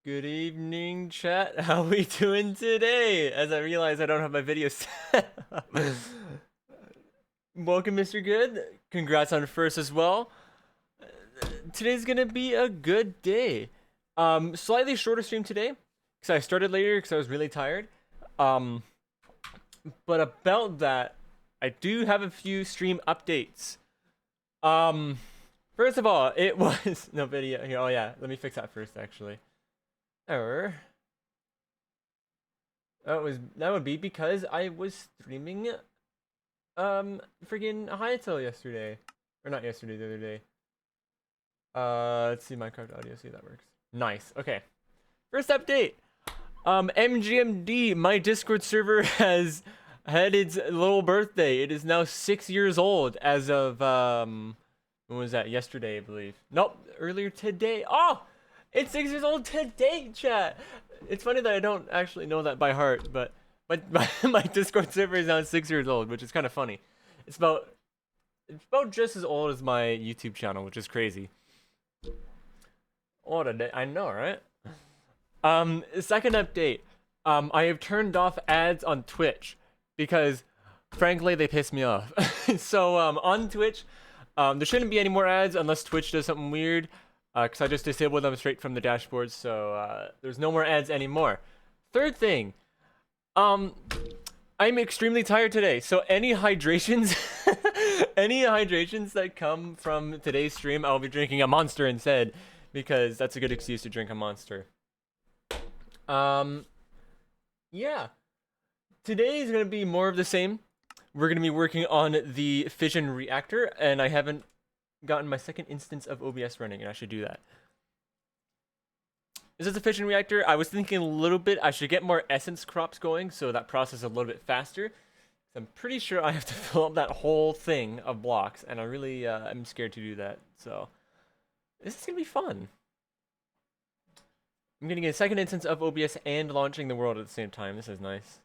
Good evening, chat. How we doing today? As I realize I don't have my video set up. Welcome, Mr. Good. Congrats on first as well. Today's gonna be a good day. Slightly shorter stream today because I started later because I was really tired. But about that, I do have a few stream updates. First of all, it was no video here. Oh yeah, let me fix that first actually. Error. That would be because I was streaming freaking Hayato yesterday. Or not yesterday, the other day. Let's see Minecraft audio, see if that works. Nice. Okay. First update. MGMD, my Discord server has had its little birthday. It is now 6 years old as of when was that? Yesterday, I believe. Nope, earlier today. Oh! It's 6 years old today, chat. It's funny that I don't actually know that by heart, but my Discord server is now 6 years old, which is kind of funny. It's about just as old as my YouTube channel, which is crazy. What a day! I know, right? Second update. I have turned off ads on Twitch because, frankly, they piss me off. So on Twitch, there shouldn't be any more ads unless Twitch does something weird. Because I just disabled them straight from the dashboard, so there's no more ads anymore. Third thing, I'm extremely tired today, so any hydrations, any hydrations that come from today's stream, I'll be drinking a Monster instead, because that's a good excuse to drink a Monster. Yeah, today is gonna be more of the same. We're gonna be working on the fission reactor, and I haven't gotten my second instance of OBS running, and I should do that. Is this a fission reactor? I was thinking a little bit I should get more essence crops going so that process is a little bit faster. I'm pretty sure I have to fill up that whole thing of blocks, and I really I'm scared to do that. So this is gonna be fun. I'm getting a second instance of OBS and launching the world at the same time. This is nice.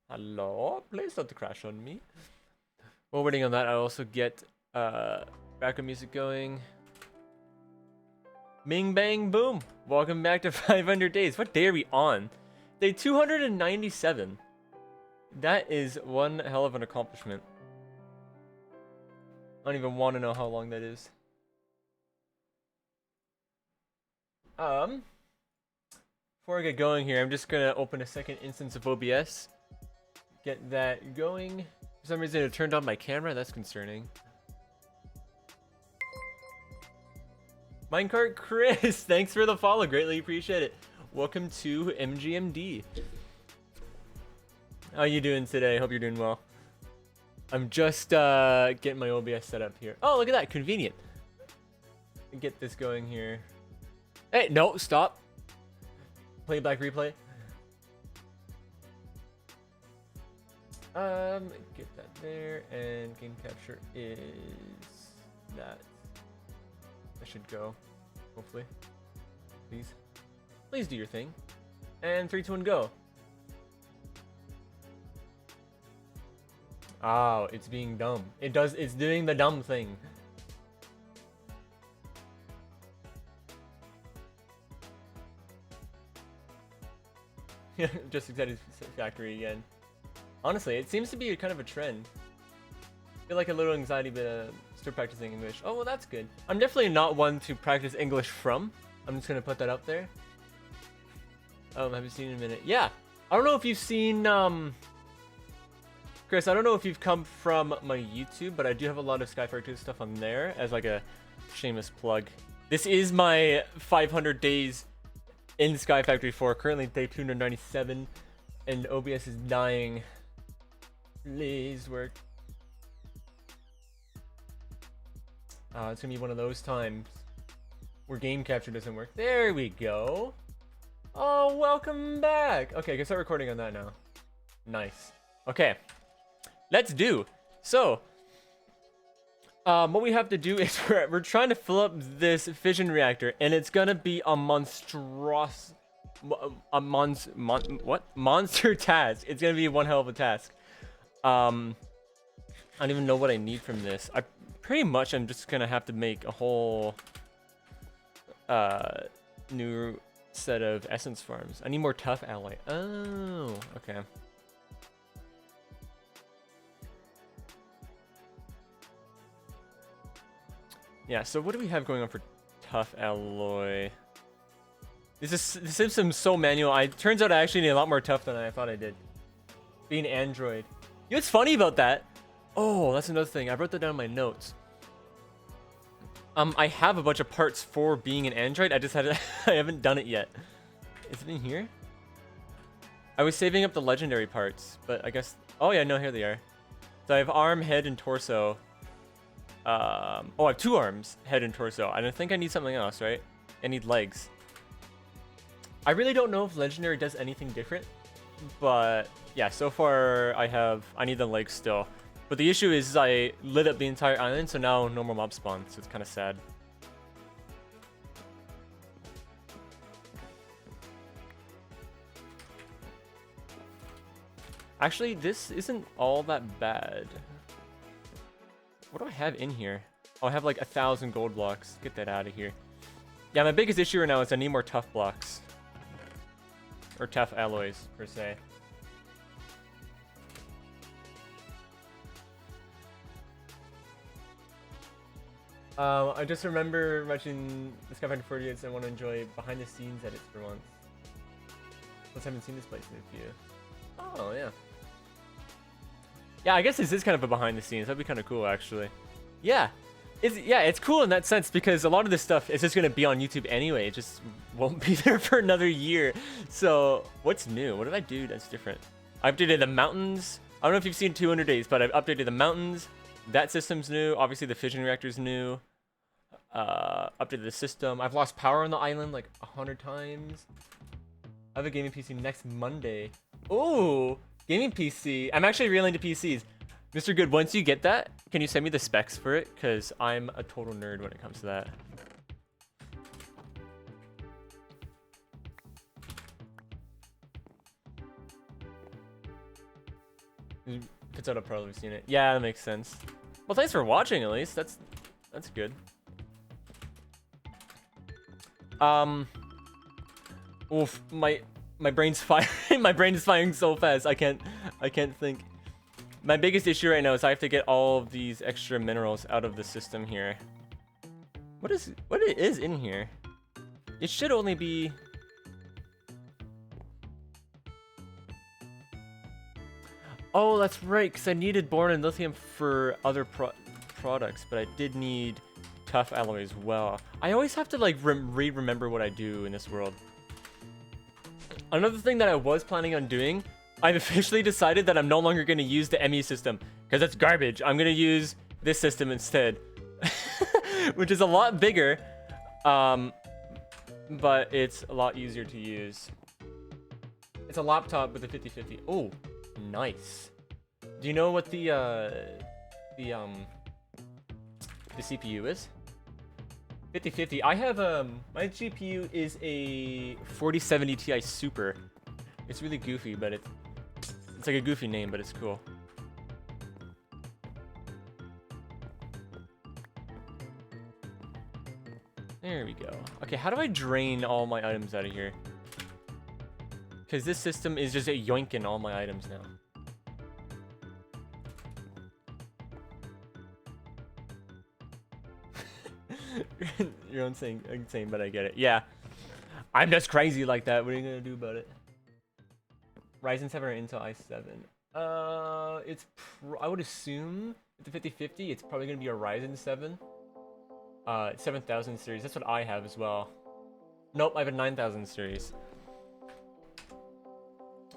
Hello, please don't crash on me. While waiting on that, I also get background music going. Bing bang boom! Welcome back to 500 days. What day are we on? Day 297. That is one hell of an accomplishment. I don't even want to know how long that is. Before I get going here, I'm just gonna open a second instance of OBS. Get that going. For some reason it turned on my camera, that's concerning. Minecart Chris, thanks for the follow, greatly appreciate it. Welcome to MGMD. How you doing today? Hope you're doing well. I'm just getting my OBS set up here. Oh, look at that, convenient. Get this going here. Hey, no, stop. Playback replay. Get that there, and game capture is that. I should go, hopefully. Please do your thing. And 3, 2, 1, go. Oh, it's being dumb. It's doing the dumb thing. Just excited factory again. Honestly, it seems to be kind of a trend. I feel like a little anxiety, but still practicing English. Oh, well, that's good. I'm definitely not one to practice English from. I'm just gonna put that up there. Have you seen in a minute? Yeah. I don't know if you've seen, Chris, I don't know if you've come from my YouTube, but I do have a lot of Skyfire stuff on there as like a shameless plug. This is my 500 days in Sky Factory 4, currently day 297, and OBS is dying. Please work. It's gonna be one of those times where game capture doesn't work. There we go. Oh, welcome back. Okay, I can start recording on that now. Nice. Okay, let's do. So, what we have to do is we're trying to fill up this fission reactor, and it's gonna be a monster task. It's gonna be one hell of a task. I don't even know what I need from this. I pretty much I'm just gonna have to make a whole new set of essence farms. I need more tough alloy. Oh, okay. Yeah, so what do we have going on for tough alloy? This system's so manual. Turns out I actually need a lot more tough than I thought I did. Being Android. You know what's funny about that? Oh, that's another thing. I wrote that down in my notes. I have a bunch of parts for being an Android. I just had I haven't done it yet. Is it in here? I was saving up the legendary parts, but I guess. Oh yeah, no, here they are. So I have arm, head, and torso. Oh, I have 2 arms, head, and torso. I don't think I need something else, right? I need legs. I really don't know if legendary does anything different, but yeah, so far I need the legs still. But the issue is I lit up the entire island, so now normal mob spawn, so it's kind of sad. Actually, this isn't all that bad. What do I have in here? Oh, I have like 1,000 gold blocks. Get that out of here. Yeah, my biggest issue right now is I need more tough blocks. Or tough alloys, per se. I just remember watching the Skyfighter 48 and I want to enjoy behind the scenes edits for once. Plus, I haven't seen this place in a few. Oh, yeah. Yeah, I guess this is kind of a behind the scenes. That'd be kind of cool, actually. Yeah. It's cool in that sense because a lot of this stuff is just going to be on YouTube anyway. It just won't be there for another year. So, what's new? What did I do that's different? I updated the mountains. I don't know if you've seen 200 Days, but I've updated the mountains. That system's new. Obviously, the fission reactor's new. Updated the system. I've lost power on the island like 100 times. I have a gaming PC next Monday. Ooh, gaming PC. I'm actually really into PCs. Mr. Good, once you get that, can you send me the specs for it? Because I'm a total nerd when it comes to that. If it's out of Pro, we've seen it. Yeah, that makes sense. Well, thanks for watching, at least. That's good. Oof, my brain's firing. My brain is firing so fast. I can't think. My biggest issue right now is I have to get all of these extra minerals out of the system here. What it is in here? It should only be. Oh, that's right, because I needed boron and lithium for other products, but I did need tough alloy as well. I always have to like remember what I do in this world. Another thing that I was planning on doing, I've officially decided that I'm no longer going to use the ME system because that's garbage. I'm going to use this system instead, which is a lot bigger, but it's a lot easier to use. It's a laptop with a 50/50. Oh, nice. Do you know what the CPU is? 50/50. I have my GPU is a 4070 Ti Super. It's really goofy, but it's like a goofy name, but it's cool. There we go. Okay, how do I drain all my items out of here? Because this system is just yoinking all my items now. You're insane, but I get it. Yeah, I'm just crazy like that. What are you gonna do about it? Ryzen 7 or Intel i7? I would assume with the 50/50, it's probably gonna be a Ryzen 7. 7000 series. That's what I have as well. Nope, I have a 9000 series.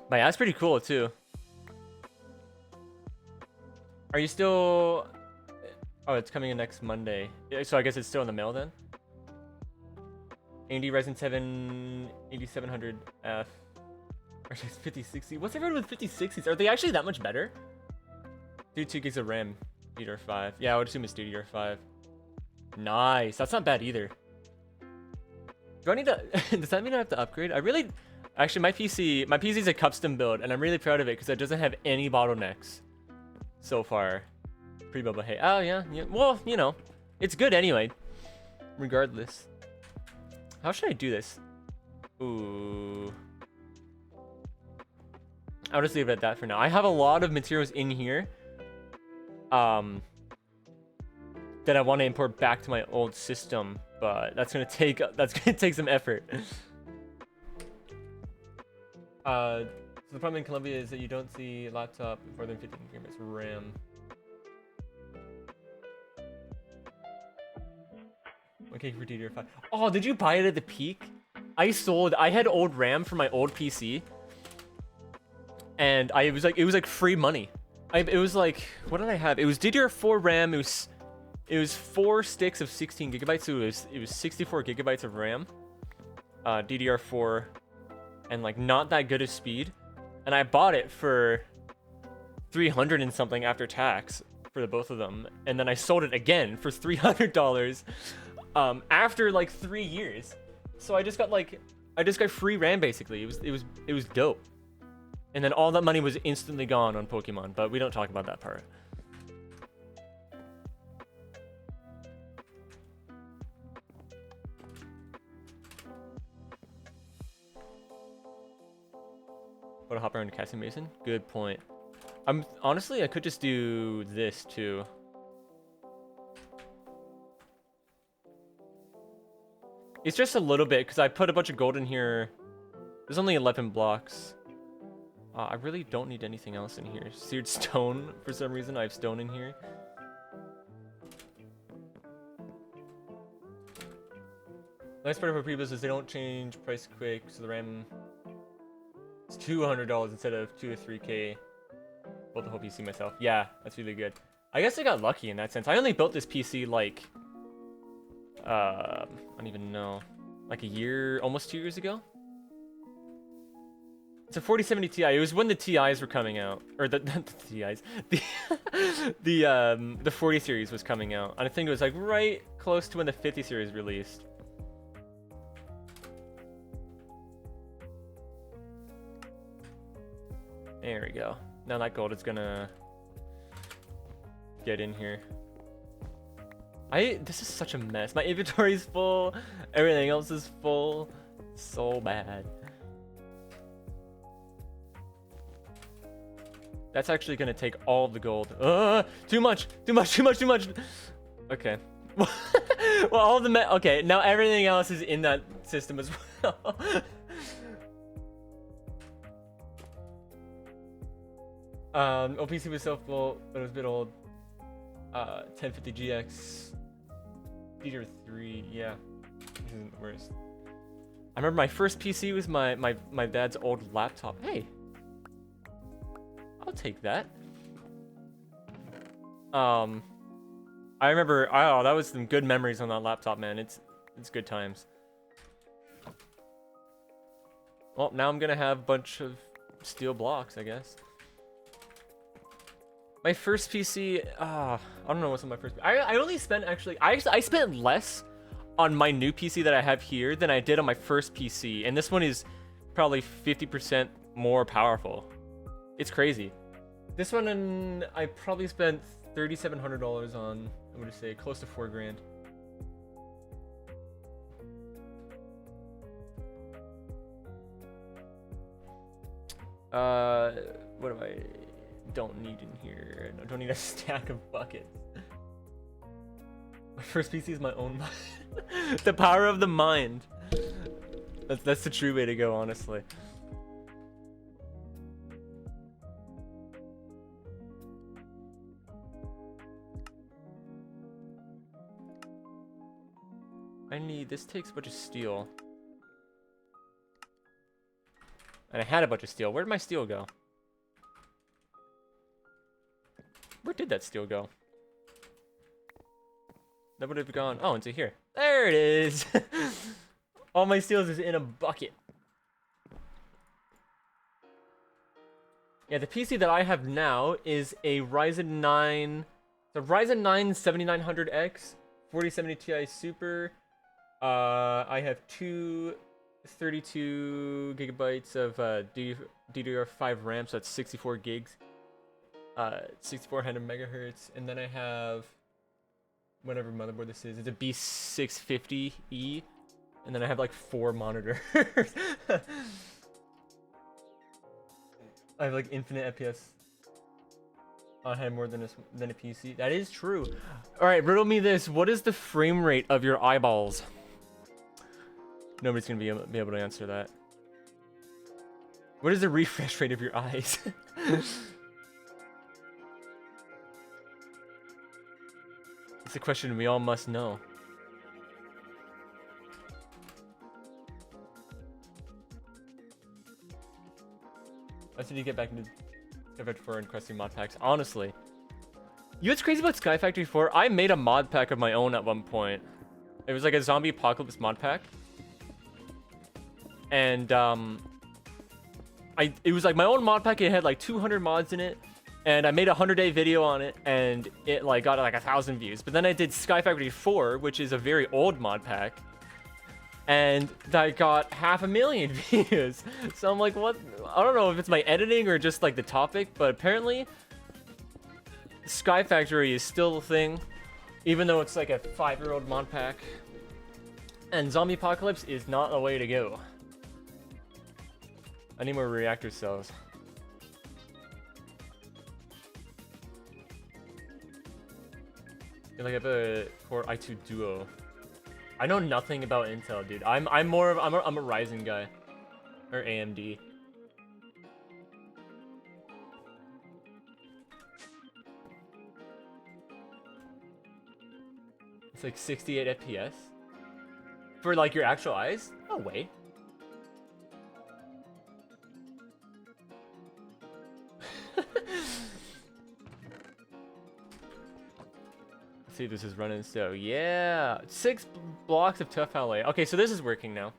But yeah, that's pretty cool too. Are you still? Oh, it's coming in next Monday. So I guess it's still in the mail then. AMD Ryzen 7 8700F. Or 5060. What's everyone with 5060s? Are they actually that much better? Dude, 2 gigs of RAM. DDR5. Yeah, I would assume it's DDR5. Nice. That's not bad either. Do I need to? Does that mean I have to upgrade? Actually, my PC is a custom build, and I'm really proud of it because it doesn't have any bottlenecks so far. Pre-Bubba Hey. Oh, yeah. Well, you know, it's good anyway. Regardless. How should I do this? Ooh. I'll just leave it at that for now. I have a lot of materials in here. That I want to import back to my old system, but that's gonna take some effort. So the problem in Colombia is that you don't see laptop with more than 15 gigabytes RAM. Okay, for DDR5. Oh, did you buy it at the peak? I had old RAM for my old PC, and it was like free money. It was like, what did I have? It was DDR4 RAM. It was 4 sticks of 16 gigabytes, so it was 64 gigabytes of RAM, DDR4, and like not that good of speed. And I bought it for 300 and something after tax for the both of them, and then I sold it again for $300 after like 3 years. So I just got free RAM basically. It was dope. And then all that money was instantly gone on Pokemon, but we don't talk about that part. What a hop around to Cassie Mason? Good point. Honestly, I could just do this too. It's just a little bit because I put a bunch of gold in here. There's only 11 blocks. I really don't need anything else in here. Seared stone, for some reason I have stone in here. Nice part of our pre-builds is they don't change price quick, so the RAM is $200 instead of 2 or 3K. Built the whole PC myself. Yeah, that's really good. I guess I got lucky in that sense. I only built this PC like, I don't even know, like a year, almost 2 years ago. It's a 4070 Ti. It was when the Ti's were coming out, or the Ti's, the 40 series was coming out. And I think it was like right close to when the 50 series released. There we go. Now that gold is gonna get in here. This is such a mess. My inventory is full. Everything else is full. So bad. That's actually gonna take all of the gold. Too much. Okay. Well, all of the okay. Now everything else is in that system as well. OPC was self-built, but it was a bit old. 1050 GX. DDR3, yeah. This isn't the worst. I remember my first PC was my dad's old laptop. Hey! I'll take that. I remember, oh, that was some good memories on that laptop, man. It's good times. Well, now I'm gonna have a bunch of steel blocks, I guess. My first PC, I don't know what's on my first. I only spent I spent less on my new PC that I have here than I did on my first PC, and this one is probably 50% more powerful. It's crazy. This one, and I probably spent $3,700 on. I'm gonna say close to $4 grand. What do I don't need in here? I don't need a stack of buckets. My first PC is my own mind. The power of the mind. That's the true way to go, honestly. This takes a bunch of steel. And I had a bunch of steel. Where did my steel go? Where did that steel go? That would have gone, oh, into here. There it is. All my steel is in a bucket. Yeah, the PC that I have now is a Ryzen 9, the Ryzen 9 7900X, 4070 Ti Super. I have two 32 gigabytes of DDR5 RAM, so that's 64 gigs. 6400 megahertz, and then I have whatever motherboard this is. It's a B650E, and then I have like 4 monitors. I have like infinite FPS. I have more than a PC. That is true. All right, riddle me this: what is the frame rate of your eyeballs? Nobody's gonna be able to answer that. What is the refresh rate of your eyes? It's a question we all must know. I said you get back into Sky Factory 4 and questing mod packs. Honestly, you know what's crazy about Sky Factory 4? I made a mod pack of my own at one point. It was like a zombie apocalypse mod pack, and it was like my own mod pack. It had like 200 mods in it, and I made a 100-day video on it, and it like got like 1,000 views. But then I did Sky Factory 4, which is a very old mod pack, and that got 500,000 views. So I'm like, what? I don't know if it's my editing or just like the topic, but apparently Sky Factory is still a thing, even though it's like a 5-year-old mod pack. And zombie apocalypse is not the way to go. I need more reactor cells. Like I have a Core i2 Duo. I know nothing about Intel, dude. I'm a Ryzen guy, or AMD. It's like 68 FPS for like your actual eyes. No way. See, this is running. So yeah, 6 blocks of tough LA. Okay, so this is working now.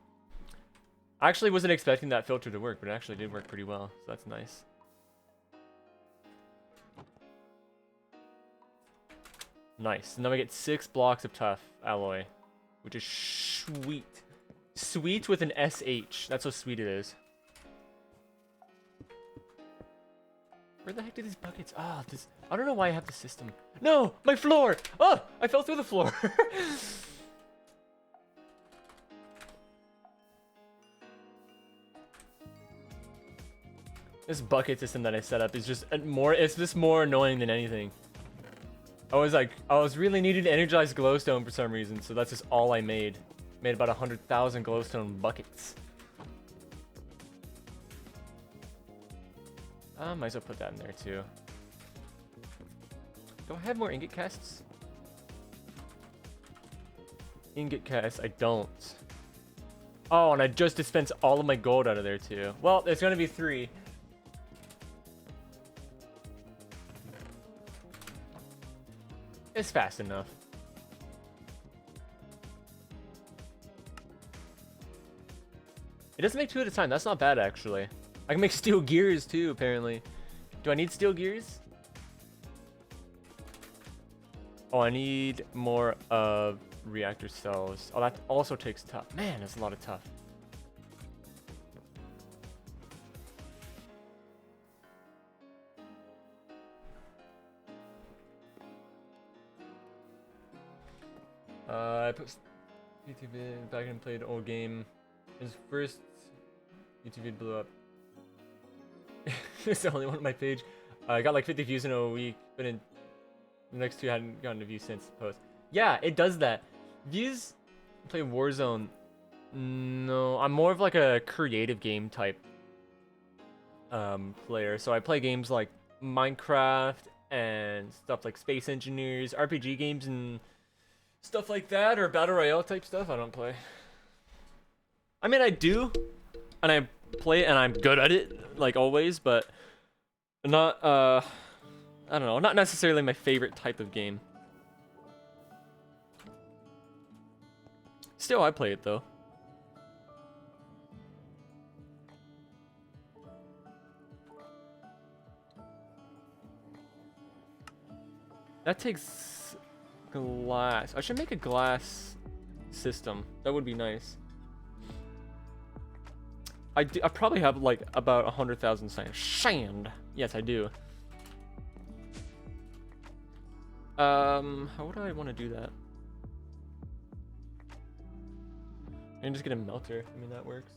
I actually wasn't expecting that filter to work, but it actually did work pretty well, so that's nice. Nice. Now we get 6 blocks of tough alloy, which is sweet. Sweet with an SH. That's how sweet it is. Where the heck did these buckets? Ah, this. I don't know why I have the system. No, my floor. Oh, I fell through the floor. This bucket system that I set up is just more. It's just more annoying than anything. I was really needing to energize glowstone for some reason, so that's just all I made. Made about 100,000 glowstone buckets. Might as well put that in there too. Do I have more ingot casts? Ingot casts, I don't. Oh, and I just dispensed all of my gold out of there too. Well, there's gonna be 3. It's fast enough. It doesn't make 2 at a time. That's not bad, actually. I can make steel gears, too, apparently. Do I need steel gears? Oh, I need more of reactor cells. Oh, that also takes tough. Man, that's a lot of tough. I put YouTube in back and played an old game. His first YouTube vid blew up. It's the only one on my page. I got like 50 views in a week, but in the next 2 hadn't gotten a view since the post. Yeah, it does that. Views. Play Warzone. No, I'm more of like a creative game type player. So I play games like Minecraft and stuff like Space Engineers, RPG games, and stuff like that, or Battle Royale type stuff. I don't play. I mean, I do, and I play, and I'm good at it, like always, but not, I don't know, not necessarily my favorite type of game. Still, I play it, though. That takes glass. I should make a glass system. That would be nice. I probably have like about 100,000 sand. Yes, I do. How do I want to do that? I can just get a melter. I mean, that works.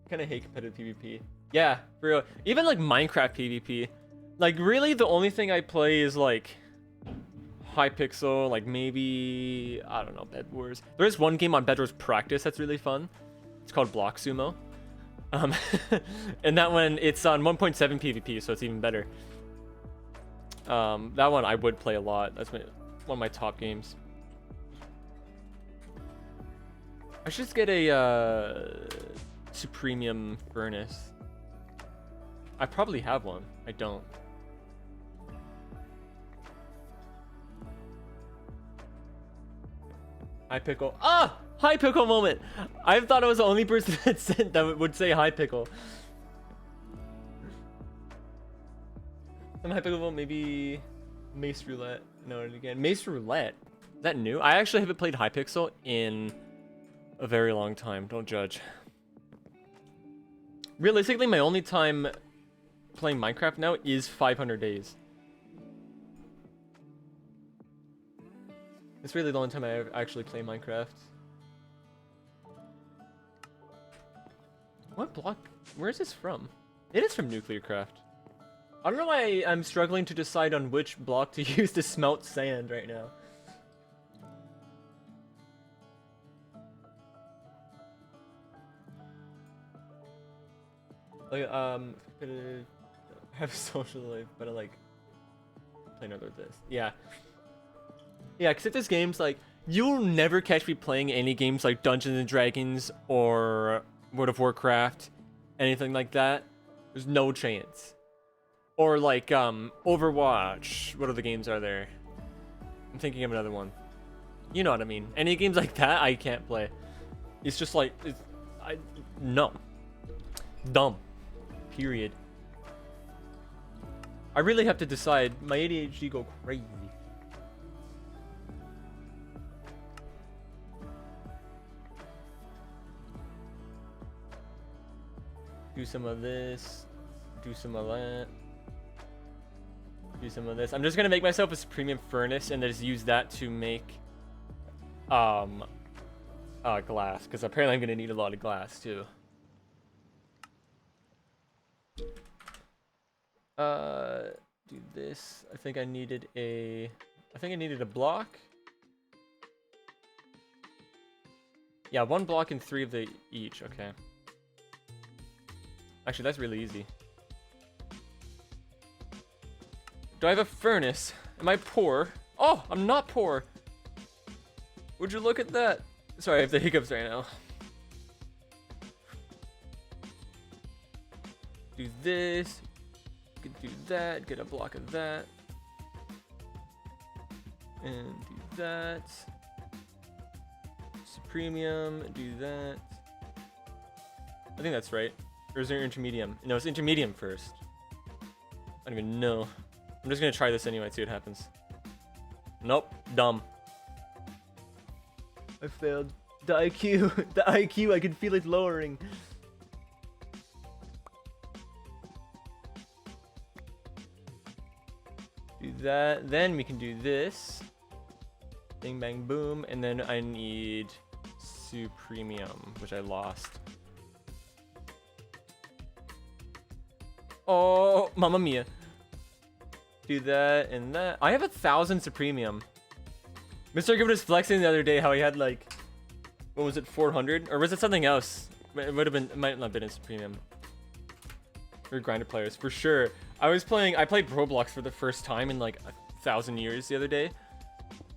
Kind of hate competitive PvP. Yeah, for real. Even like Minecraft PvP. Like, really, the only thing I play is like Hypixel, like maybe, I don't know, Bed Wars. There is one game on Bed Wars Practice that's really fun. It's called Block Sumo. And that one, it's on 1.7 PvP, so it's even better. That one I would play a lot. That's one of my top games. I should just get a Supremium Furnace. I probably have one. I don't. Hi Pickle. Ah! Hi Pickle moment! I thought I was the only person that would say hi Pickle. Some Hi Pickle moment, maybe Mace Roulette. No, again. Mace Roulette? Is that new? I actually haven't played Hypixel in a very long time. Don't judge. Realistically, my only time playing Minecraft now is 500 days. It's really the only time I actually play Minecraft. What block? Where is this from? It is from Nuclearcraft. I don't know why I'm struggling to decide on which block to use to smelt sand right now. Like, I have a social life, but I like playing other this. Yeah. Yeah, except this game's like, you'll never catch me playing any games like Dungeons and Dragons or World of Warcraft, anything like that. There's no chance. Or like Overwatch. What other games are there? I'm thinking of another one. You know what I mean. Any games like that, I can't play. It's just like, no. Dumb. Period. I really have to decide. My ADHD go crazy. Do some of this. Do some of that. Do some of this. I'm just gonna make myself a premium furnace and then just use that to make glass, because apparently I'm gonna need a lot of glass too. Do this. I think I needed a block. Yeah, 1 block and 3 of the each. Okay. Actually, that's really easy. Do I have a furnace? Am I poor? Oh, I'm not poor. Would you look at that? Sorry, I have the hiccups right now. Do this. Do that. Get a block of that. And do that. Supremium. Do that. I think that's right. Or is there intermedium? No, it's intermedium first. I don't even know. I'm just gonna try this anyway, see what happens. Nope, dumb. I failed. The IQ, the IQ, I can feel it lowering. Do that, then we can do this. Bing, bang, boom, and then I need Supremium, which I lost. Oh, mamma mia. Do that and that. I have 1,000 Supremium. Mr. Given was flexing the other day how he had like, what was it, 400? Or was it something else? It would have been, it might not have been his Supremium. For grinder players, for sure. I played Roblox for the first time in like 1,000 years the other day.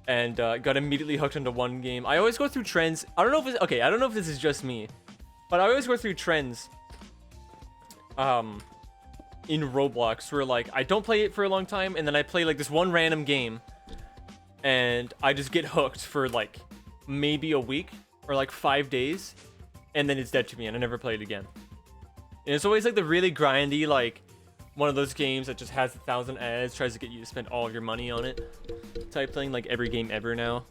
And got immediately hooked into one game. I always go through trends. I don't know if it's, okay, I don't know if this is just me. But I always go through trends. In Roblox where like I don't play it for a long time and then I play like this one random game and I just get hooked for like maybe a week or like 5 days and then it's dead to me and I never play it again. And it's always like the really grindy, like one of those games that just has 1,000 ads, tries to get you to spend all of your money on it type thing, like every game ever now.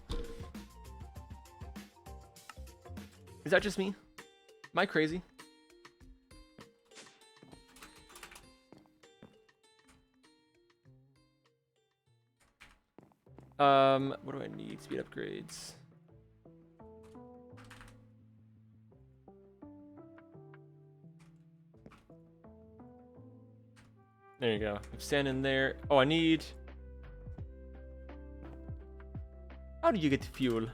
Is that just me? Am I crazy? What do I need? Speed upgrades. There you go. I'm standing there. Oh, I need... How do you get fuel?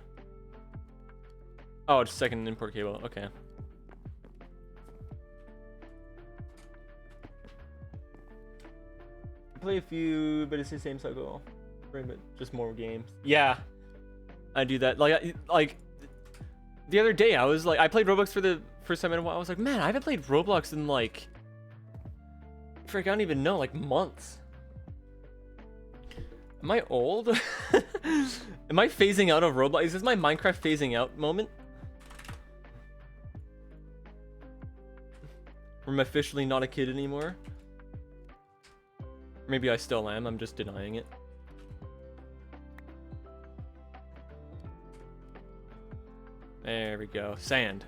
Oh, it's second import cable. Okay. Play a few, but it's the same cycle. Just more games. Yeah, I do that. Like the other day, I was like, I played Roblox for the first time in a while. I was like, man, I haven't played Roblox in like, frick, I don't even know, like months. Am I old? Am I phasing out of Roblox? Is this my Minecraft phasing out moment? Or am I officially not a kid anymore? Maybe I still am, I'm just denying it. There we go. Sand.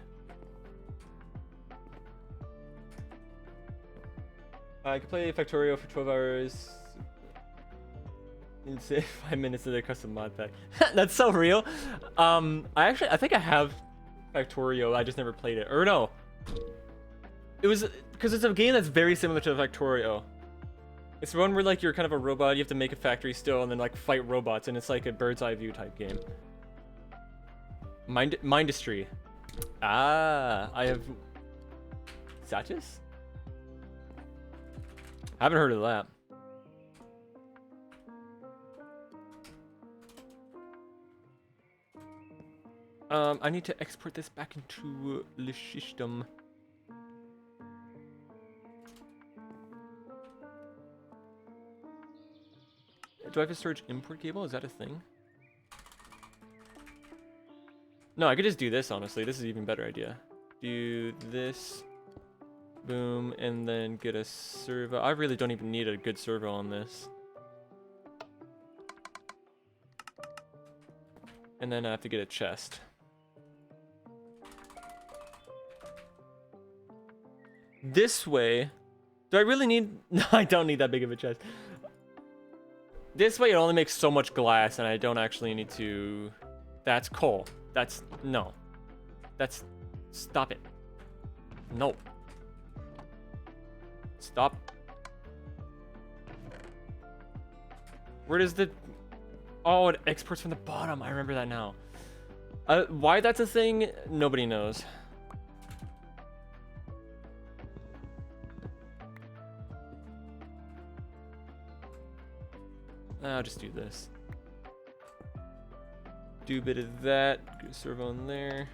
I could play Factorio for 12 hours. And say 5 minutes of their custom mod pack. That's so real. I think I have Factorio, I just never played it. Or no. It was because it's a game that's very similar to Factorio. It's one where like you're kind of a robot, you have to make a factory still and then like fight robots, and it's like a bird's eye view type game. Mindustry. Ah, I have Satis? I haven't heard of that. I need to export this back into the system. Do I have a storage import cable? Is that a thing? No, I could just do this, honestly. This is an even better idea. Do this. Boom. And then get a servo. I really don't even need a good servo on this. And then I have to get a chest. This way. Do I really need... No, I don't need that big of a chest. This way it only makes so much glass, and I don't actually need to... That's coal. That's... No. That's... Stop it. No. Stop. Where does the... Oh, it exports from the bottom. I remember that now. Why that's a thing, nobody knows. I'll just do this. Do a bit of that. Get a servo in there.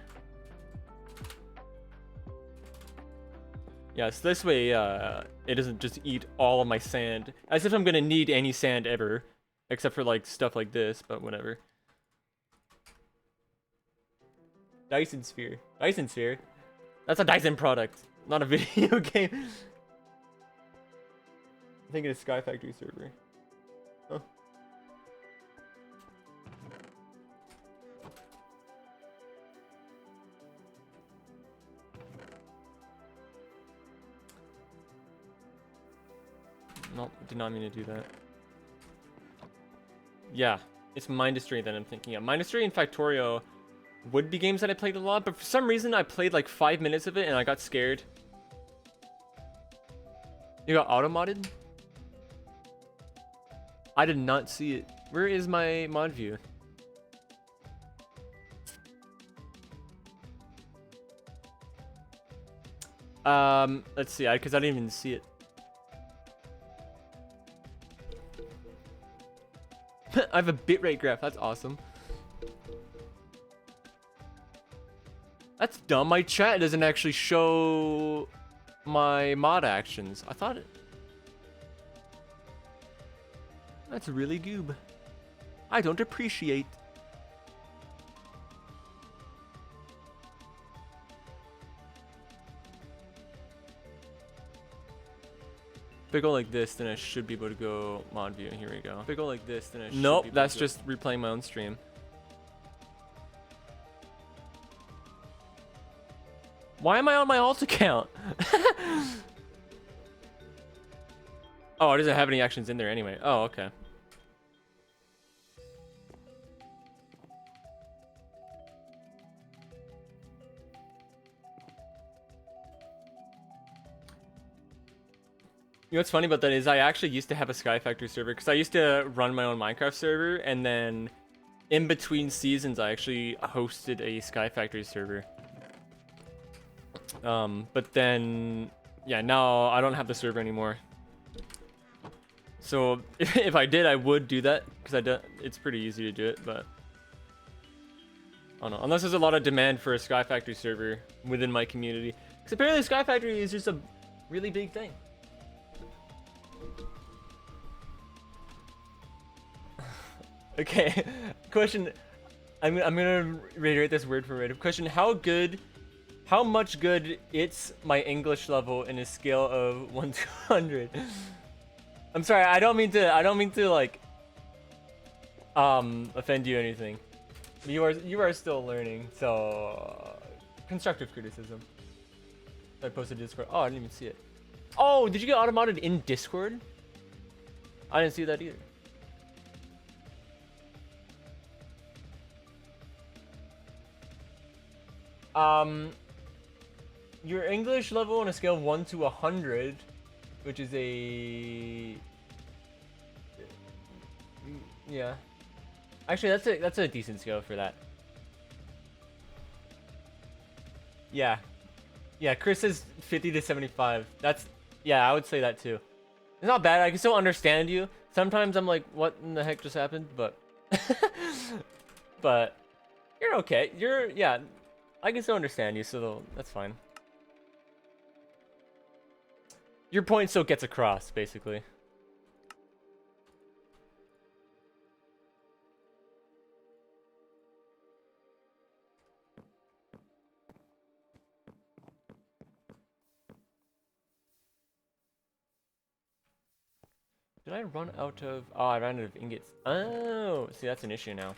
Yeah, so this way it doesn't just eat all of my sand. As if I'm gonna need any sand ever. Except for like stuff like this, but whatever. Dyson Sphere. Dyson Sphere? That's a Dyson product, not a video game. I think it's Sky Factory server. Oh. Nope, did not mean to do that. Yeah, it's Mindustry that I'm thinking of. Mindustry and Factorio would be games that I played a lot, but for some reason I played like 5 minutes of it and I got scared. You got auto-modded? I did not see it. Where is my mod view? Let's see, because I didn't even see it. I have a bitrate graph. That's awesome. That's dumb. My chat doesn't actually show my mod actions. I thought it... That's really goob. I don't appreciate. If I go like this, then I should be able to go mod view. Here we go. If I go like this, then I should Nope, that's just replaying my own stream. Why am I on my alt account? Oh, it doesn't have any actions in there anyway. Oh, okay. You know what's funny about that is I actually used to have a Sky Factory server because I used to run my own Minecraft server, and then in between seasons I actually hosted a Sky Factory server. But then, yeah, now I don't have the server anymore. So if I did, I would do that because it's pretty easy to do it, but I don't know. Unless there's a lot of demand for a Sky Factory server within my community, because apparently Sky Factory is just a really big thing. Okay, question. I'm gonna reiterate this word for word. Question: How much good it's my English level in a scale of 1 to 100? I'm sorry, I don't mean to like offend you or anything. You are still learning, so constructive criticism. I posted Discord. Oh, I didn't even see it. Oh, did you get automated in Discord? I didn't see that either. Your English level on a scale of 1 to 100, which is yeah. Actually, that's a decent scale for that. Yeah. Yeah, Chris says 50 to 75. Yeah, I would say that too. It's not bad. I can still understand you. Sometimes I'm like, what in the heck just happened? But but you're okay. Yeah, I can still understand you, so that's fine. Your point still gets across, basically. Did I run out of... Oh, I ran out of ingots. Oh, see, that's an issue now.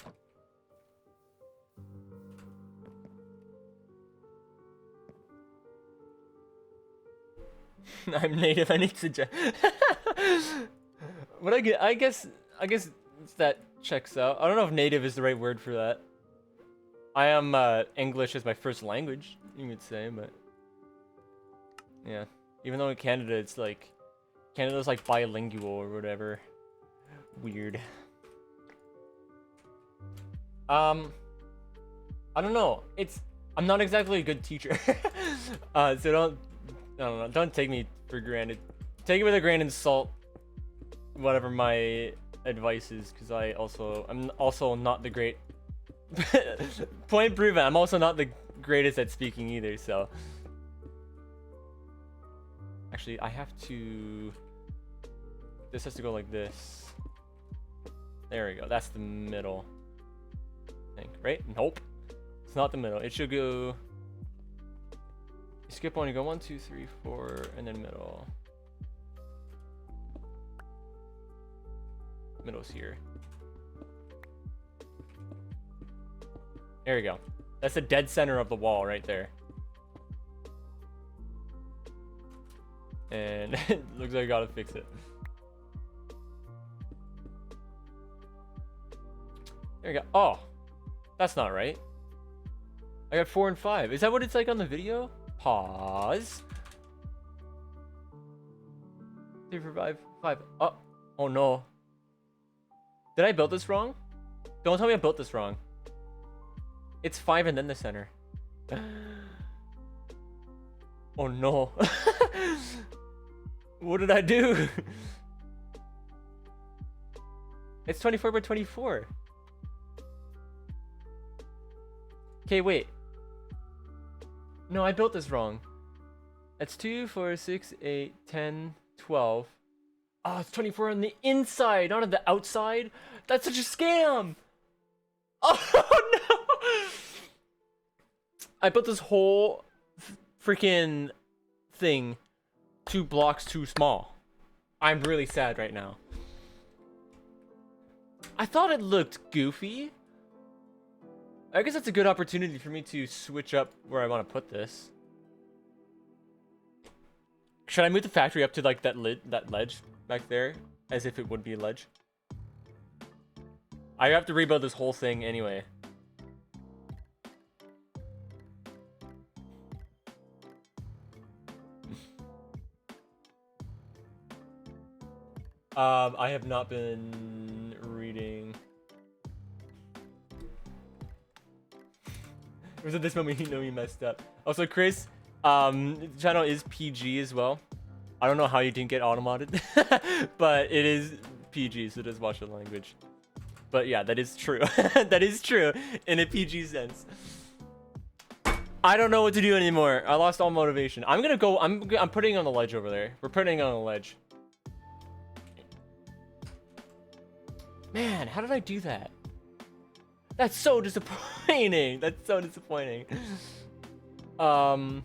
I'm native, I need to... What I guess that checks out. I don't know if native is the right word for that. I am English as my first language, you could say, but... Yeah. Even though in Canada, it's like... Canada's like bilingual or whatever. Weird. I don't know. I'm not exactly a good teacher. So don't take me for granted. Take it with a grain of salt. Whatever my advice is, because I'm also not the great. Point proven. I'm also not the greatest at speaking either. So actually, I have to. This has to go like this. There we go. That's the middle. I think, right? Nope. It's not the middle. It should go. You skip one. You go 1, 2, 3, 4, and then middle. Middle's here. There we go. That's the dead center of the wall right there. And it looks like I gotta fix it. There we go. Oh, that's not right. I got 4 and 5. Is that what it's like on the video? Pause. 3 for 5. 5. Oh no. Did I build this wrong? Don't tell me I built this wrong. It's 5 and then the center. Oh no. What did I do? It's 24 by 24. Okay, wait. No, I built this wrong. It's 2, 4, 6, 8, 10, 12. Oh, it's 24 on the inside, not on the outside. That's such a scam. Oh no. I built this whole freaking thing 2 blocks too small. I'm really sad right now. I thought it looked goofy. I guess that's a good opportunity for me to switch up where I want to put this. Should I move the factory up to like that ledge back there, as if it would be a ledge? I have to rebuild this whole thing anyway. I have not been reading. It was at this moment you know you messed up. Also, Chris, channel is PG as well. I don't know how you didn't get automated, but it is PG, so just watch the language. But yeah, that is true. That is true in a PG sense. I don't know what to do anymore. I lost all motivation. I'm gonna go. I'm putting it on the ledge over there. We're putting it on the ledge. Man, how did I do that? That's so disappointing. That's so disappointing. Freck.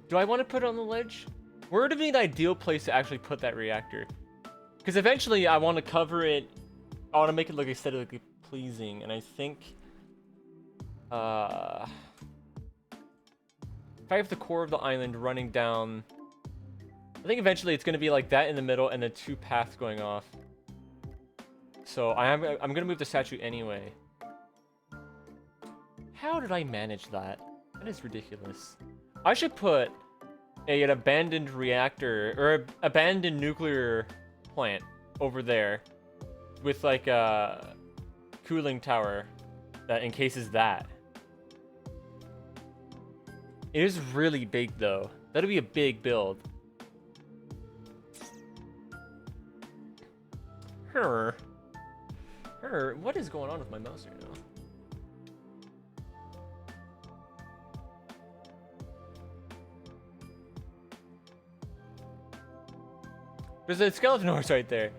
Do I want to put it on the ledge? Where would be the ideal place to actually put that reactor? Because eventually I want to cover it. I want to make it look aesthetically pleasing, and I think if I have the core of the island running down, I think eventually it's going to be like that in the middle and then 2 paths going off. So I'm going to move the statue anyway. How did I manage that? That is ridiculous. I should put an abandoned reactor or abandoned nuclear plant over there with like a cooling tower that encases that. It is really big though. That'll be a big build. What is going on with my mouse right now? There's a skeleton horse right there.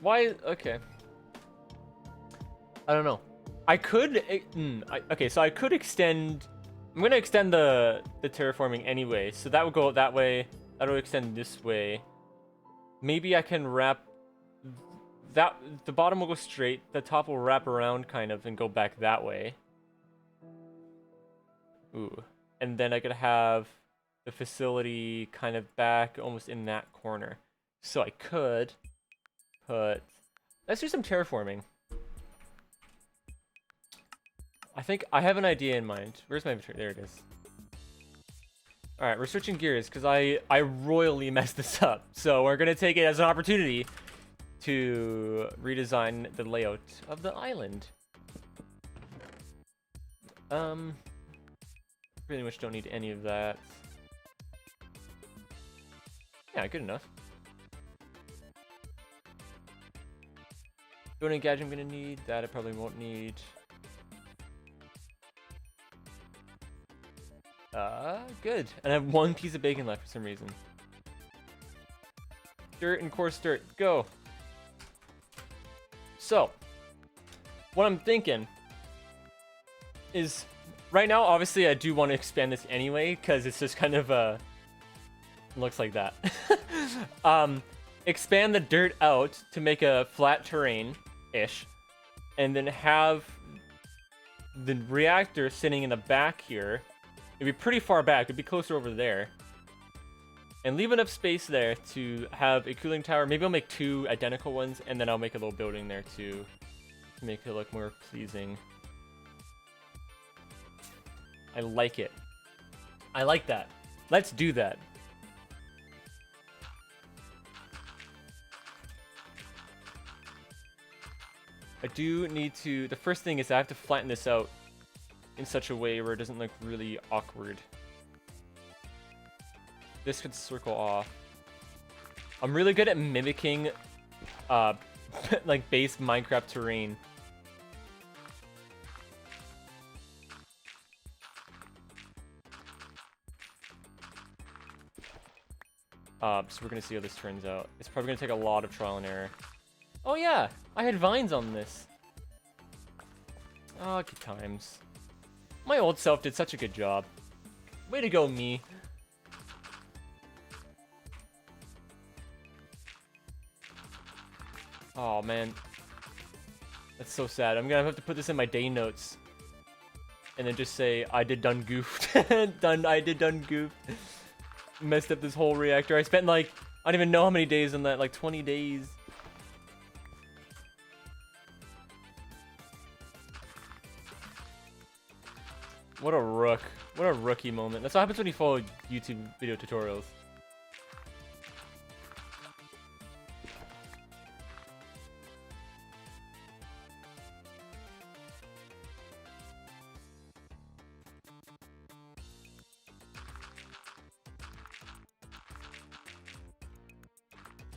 Why? Okay. I don't know. I could. Okay, so I could extend. I'm gonna extend the terraforming anyway. So that would go that way. That will extend this way. Maybe I can wrap. That the bottom will go straight. The top will wrap around kind of and go back that way. Ooh, and then I could have the facility kind of back almost in that corner. So I could put. Let's do some terraforming. I think I have an idea in mind. Where's my inventory? There it is. All right, we're switching gears because I royally messed this up. So we're gonna take it as an opportunity to redesign the layout of the island. Pretty much don't need any of that. Yeah, good enough. Building gadget I'm gonna need. That I probably won't need. Good. And I have 1 piece of bacon left for some reason. Dirt and coarse dirt. Go. So, what I'm thinking is, right now, obviously, I do want to expand this anyway, because it's just kind of, looks like that. Expand the dirt out to make a flat terrain-ish, and then have the reactor sitting in the back here. It'd be pretty far back. It'd be closer over there. And leave enough space there to have a cooling tower. Maybe I'll make 2 identical ones, and then I'll make a little building there too, to make it look more pleasing. I like it. I like that. Let's do that. I do need to... The first thing is I have to flatten this out in such a way where it doesn't look really awkward. This could circle off. I'm really good at mimicking like base Minecraft terrain. So we're gonna see how this turns out. It's probably gonna take a lot of trial and error. Oh yeah, I had vines on this. Oh, good times. My old self did such a good job. Way to go, me. Oh man, that's so sad. I'm gonna have to put this in my day notes, and then just say I did done goofed. I did done goofed. Messed up this whole reactor. I spent like I don't even know how many days on that. Like 20 days. What a rook. What a rookie moment. That's what happens when you follow YouTube video tutorials.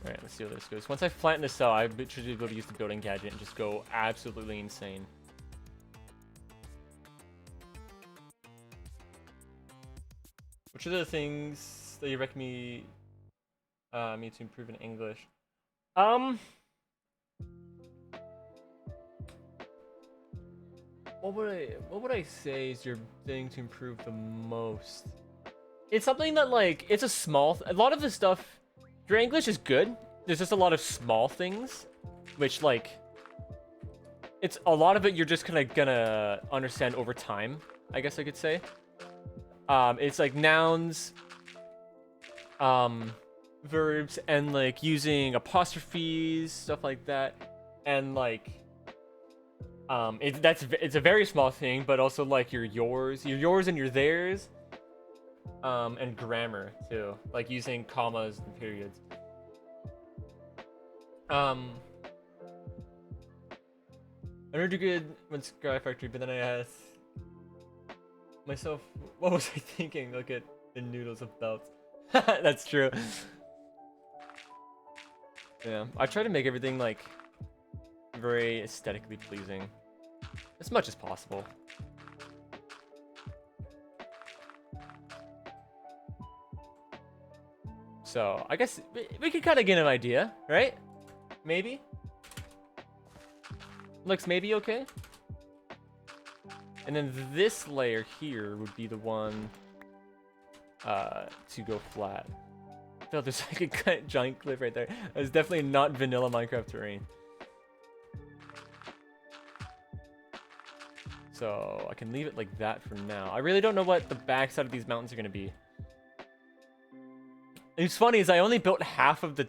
Alright, let's see how this goes. Once I flatten this out, I should be able to use the building gadget and just go absolutely insane. Which are the things that you recommend me to improve in English? What would I say is your thing to improve the most? It's something that, like, it's a lot of the stuff. Your English is good. There's just a lot of small things, which, like, it's a lot of it you're just kind of gonna understand over time, I guess I could say. It's like nouns, verbs, and like using apostrophes, stuff like that, and like, it's a very small thing, but also like your yours and your theirs, and grammar too, like using commas and periods. I heard you good when Grae Factory, but then I asked myself, what was I thinking? Look at the noodles of belts. That's true. Yeah, I try to make everything like very aesthetically pleasing as much as possible. So I guess we could kind of get an idea, right? Maybe. Looks maybe okay. And then this layer here would be the one to go flat. I felt there's like a giant cliff right there. It's definitely not vanilla Minecraft terrain. So I can leave it like that for now. I really don't know what the backside of these mountains are gonna be. And it's funny is I only built half of the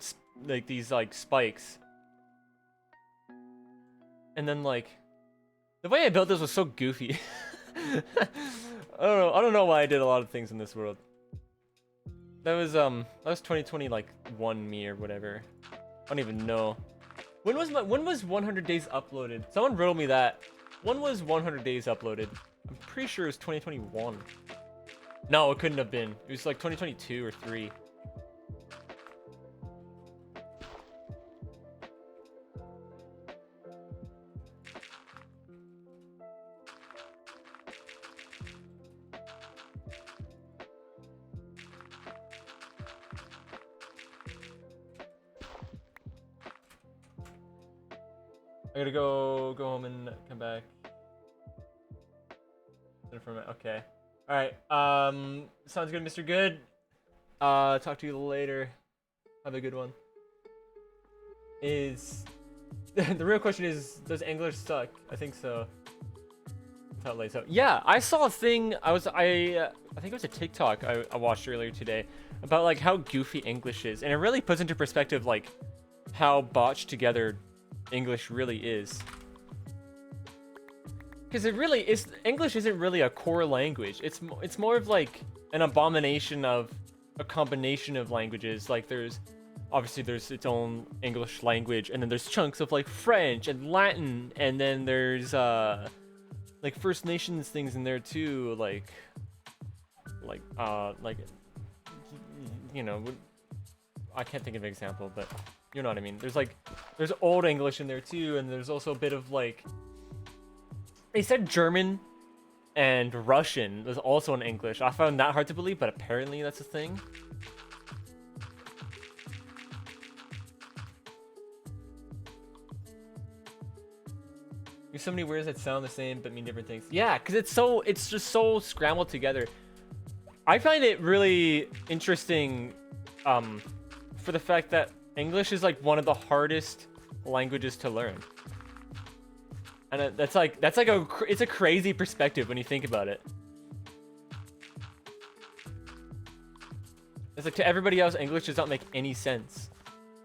these like spikes. And then like the way I built this was so goofy. I don't know why I did a lot of things in this world. That was 2020 like 1 me or whatever. I don't even know. When was 100 days uploaded? Someone riddled me that. When was 100 days uploaded? I'm pretty sure it was 2021. No, it couldn't have been. It was like 2022 or 3. I gotta go home and come back. Okay. Alright. Sounds good, Mr. Good. Talk to you later. Have a good one. The real question is, does English suck? I think so. So yeah, I saw a thing. I think it was a TikTok I watched earlier today about like how goofy English is, and it really puts into perspective like how botched together English really is. Because it really is. English isn't really a core language. It's more of like an abomination of a combination of languages. Like there's its own English language, and then there's chunks of like French and Latin, and then there's like First Nations things in there too, like you know, I can't think of an example, but you know what I mean. There's Old English in there too, and there's also a bit of like, they said German and Russian was also in English. I found that hard to believe, but apparently that's a thing. There's so many words that sound the same but mean different things. Yeah, because it's just so scrambled together. I find it really interesting for the fact that English is like one of the hardest languages to learn. And it's a crazy perspective when you think about it. It's like to everybody else, English does not make any sense.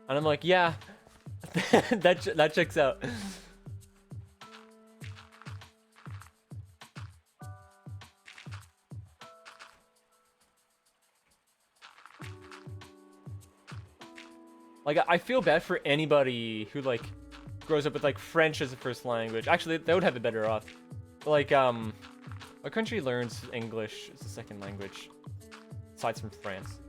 And I'm like, yeah, that checks out. Like, I feel bad for anybody who, like, grows up with, like, French as a first language. Actually, they would have it better off. But, like, what country learns English as a second language? Aside from France.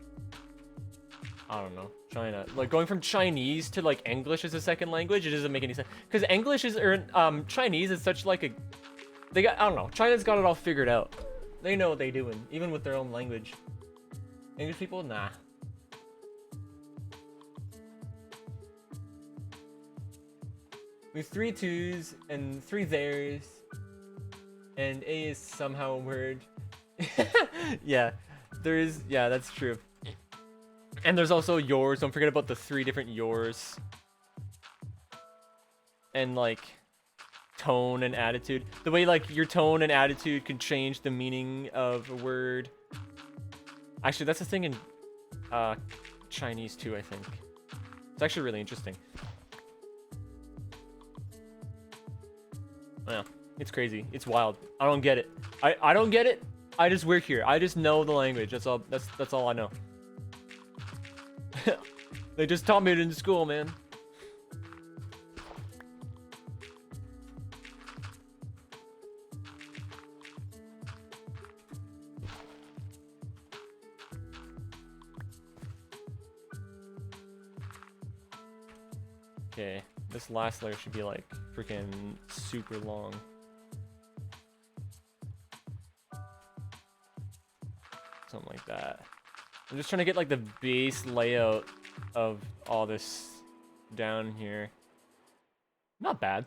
I don't know. China. Like, going from Chinese to, like, English as a second language, it doesn't make any sense. Because English is, or, Chinese is such, like, I don't know. China's got it all figured out. They know what they're doing, even with their own language. English people? Nah. We have 3 twos and 3 theirs. And A is somehow a word. Yeah, there is. Yeah, that's true. And there's also yours. Don't forget about the 3 different yours. And like tone and attitude. The way like your tone and attitude can change the meaning of a word. Actually, that's a thing in Chinese too, I think. It's actually really interesting. Yeah, it's crazy. It's wild. I don't get it. I don't get it. I just work here. I just know the language. That's all. That's all I know. They just taught me it in school, man. Okay, this last layer should be like freaking super long. Something like that. I'm just trying to get like the base layout of all this down here. Not bad.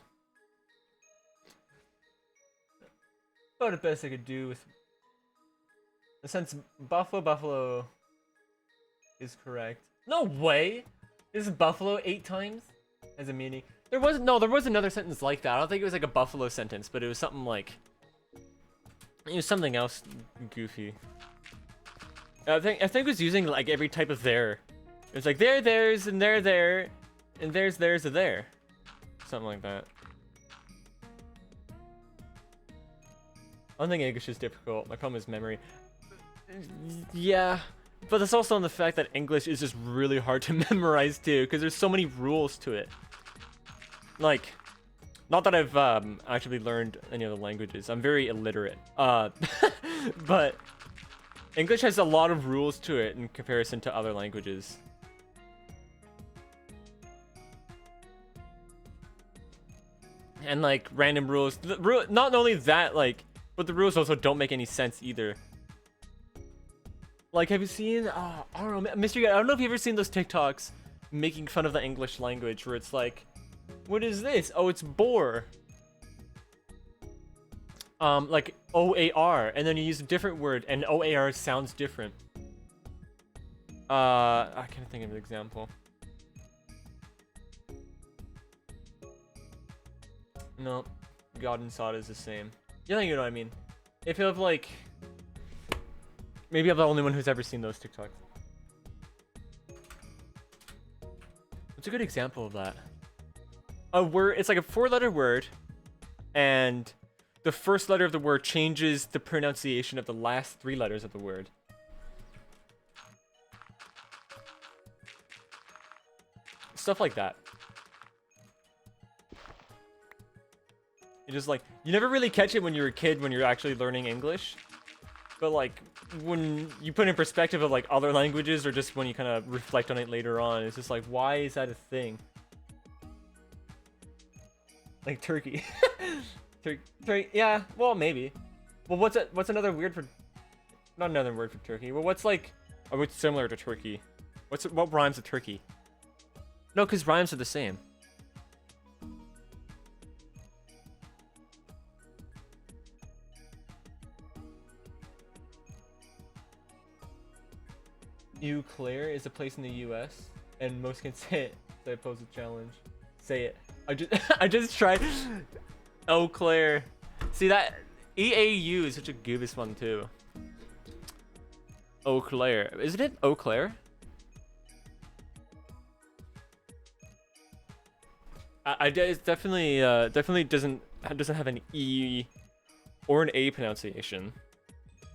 About the best I could do with. Since buffalo is correct. No way! Is buffalo 8 times as a meaning? There was another sentence like that. I don't think it was like a buffalo sentence, but it was something like. It was something else goofy. I think it was using like every type of there. It's like there, there's, and there, and there's a there. Something like that. I don't think English is difficult. My problem is memory. Yeah, but that's also on the fact that English is just really hard to memorize too, because there's so many rules to it. Like, not that I've actually learned any other languages. I'm very illiterate. But English has a lot of rules to it in comparison to other languages. And like random rules. Not only that, like, but the rules also don't make any sense either. Like, have you seen? I don't know, Mr. Guy. I don't know if you've ever seen those TikToks making fun of the English language, where it's like, what is this? Oh, it's bore. Like OAR, and then you use a different word, and OAR sounds different. I can't think of an example. No, God and Sod is the same. You think you know what I mean? If you have like, maybe I'm the only one who's ever seen those TikToks. What's a good example of that? A word, it's like a 4-letter word, and the first letter of the word changes the pronunciation of the last 3 letters of the word. Stuff like that. You just like, you never really catch it when you're a kid when you're actually learning English. But like, when you put in perspective of like other languages, or just when you kind of reflect on it later on, it's just like, why is that a thing? Like turkey. Turkey, yeah, well, maybe. Well, what's another word for, not another word for turkey. Well, what's like, oh, what's similar to turkey? What rhymes with turkey? No, because rhymes are the same. Eau Claire is a place in the U.S. and most can say it. So I pose a challenge. Say it. I just tried. Eau Claire. See that EAU is such a goobish one too. Eau Claire. Isn't it Eau Claire? It definitely doesn't have an E or an A pronunciation,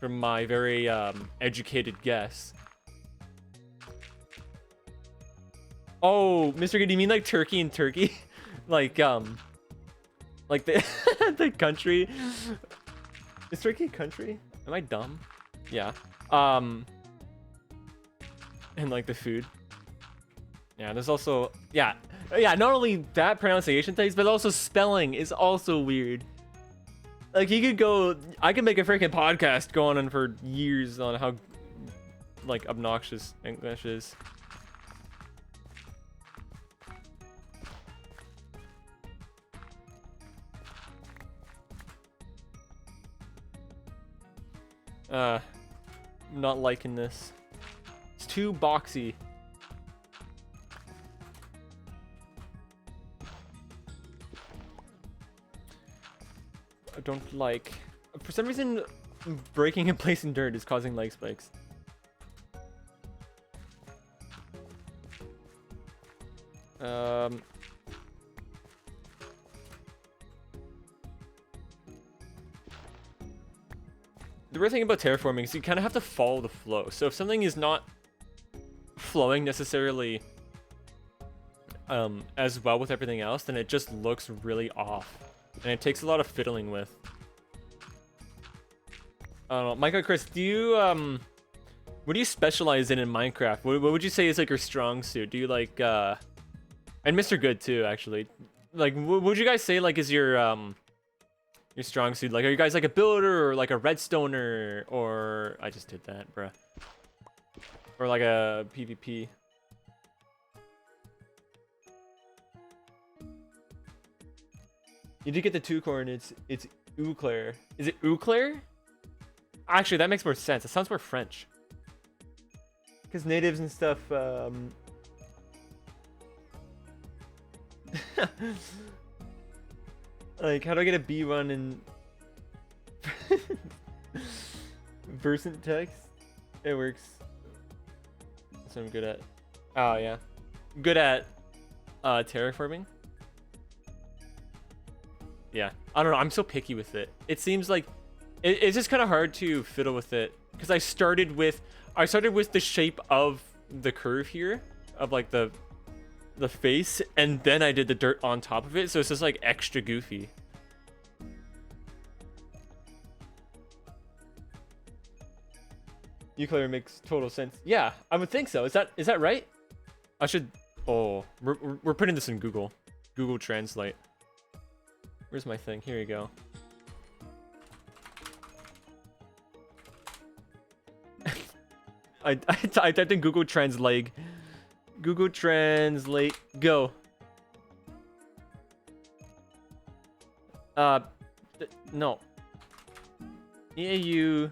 from my very educated guess. Oh, Mr. Good, do you mean like Turkey and Turkey? like the the country? Is Turkey a country? Am I dumb? Yeah. And like the food. Yeah, there's also yeah. Not only that pronunciation things, but also spelling is also weird. Like you could go, I could make a freaking podcast going on for years on how like obnoxious English is. Not liking this. It's too boxy. I don't like. For some reason, breaking and placing dirt is causing leg spikes. The weird thing about terraforming is you kind of have to follow the flow. So if something is not flowing necessarily as well with everything else, then it just looks really off. And it takes a lot of fiddling with. I don't know. Micah, Chris, do you, what do you specialize in Minecraft? What would you say is like your strong suit? Do you like, and Mr. Good too, actually. Like, what would you guys say like is your strong suit? Like, are you guys like a builder or like a redstoner or, I just did that, bruh. Or like a PvP? You did get the 2 coordinates. It's Euclair. Is it Euclair? Actually, that makes more sense. It sounds more French. Because natives and stuff, like, how do I get a B1 in Versant text? It works. That's what I'm good at. Oh, yeah. Good at terraforming. Yeah. I don't know. I'm so picky with it. It seems like it's just kind of hard to fiddle with it because I started with the shape of the curve here of like the face, and then I did the dirt on top of it, so it's just like extra goofy. Euclid makes total sense. Yeah, I would think so. Is that right? I should. Oh, we're putting this in Google Translate. Where's my thing? Here you go. I typed in Google Translate. Google Translate, go. No. EAU.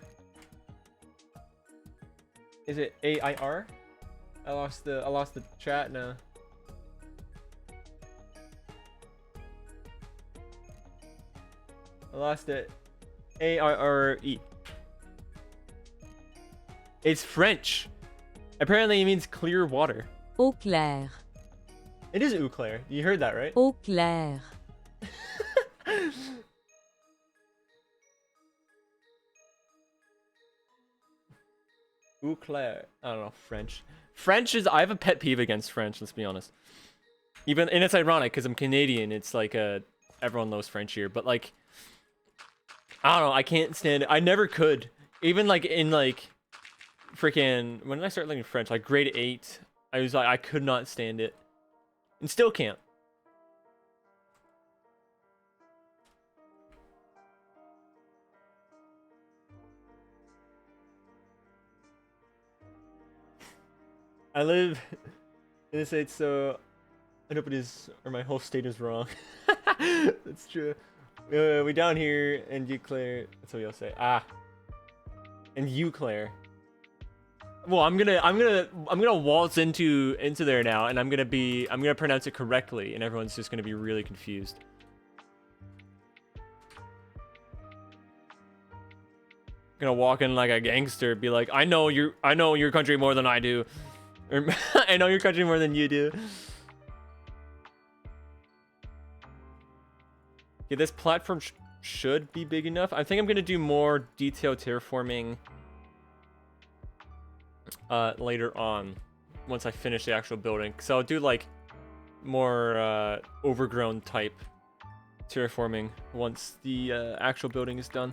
Is it AIR? I lost the chat now. I lost it. AIRE. It's French. Apparently it means clear water. Eau claire. It is eau claire. You heard that, right? Eau claire. Eau claire. I don't know, French. French is, I have a pet peeve against French, let's be honest. Even, and it's ironic because I'm Canadian. It's like everyone knows French here, but like, I don't know, I can't stand it. I never could. Even like in like freaking, when did I start learning French? Like grade 8. I was like, I could not stand it. And still can't. I live in the States, so I hope it is, or my whole state is wrong. That's true. We down here, and you Claire. That's what you'll say. Ah. And you Claire. Well, I'm gonna waltz into there now, and I'm gonna pronounce it correctly, and everyone's just gonna be really confused. Gonna walk in like a gangster, be like, I know your country more than I do, or I know your country more than you do. Okay, this platform should be big enough. I think I'm gonna do more detailed terraforming later on. once I finish the actual building. So I'll do like more overgrown type terraforming once the actual building is done.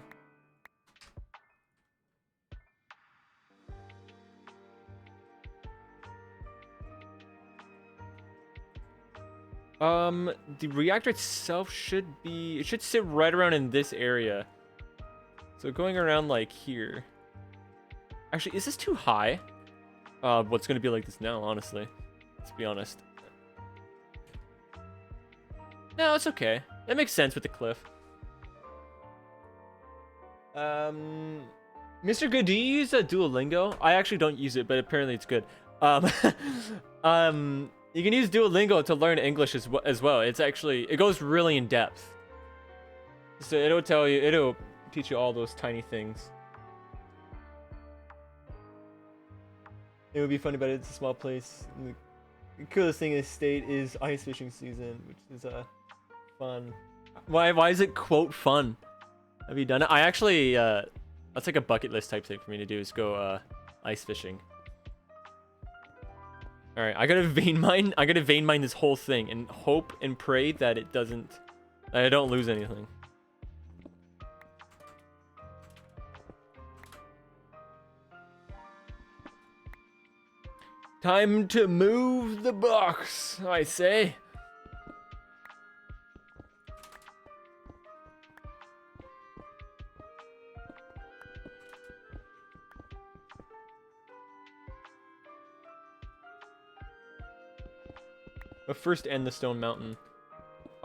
The reactor itself should sit right around in this area. So going around like here. Actually, is this too high? What's gonna be like this now, honestly. Let's be honest. No, it's okay. That makes sense with the cliff. Mr. Good, do you use Duolingo? I actually don't use it, but apparently it's good. You can use Duolingo to learn English as well. It goes really in depth. So it'll teach you all those tiny things. It would be funny, but it's a small place. The coolest thing in the state is ice fishing season, which is fun. Why is it quote fun? Have you done it? I actually that's like a bucket list type thing for me to do, is go ice fishing. All right, I gotta vein mine this whole thing and hope and pray that I don't lose anything. Time to move the box, I say. But first end the stone mountain.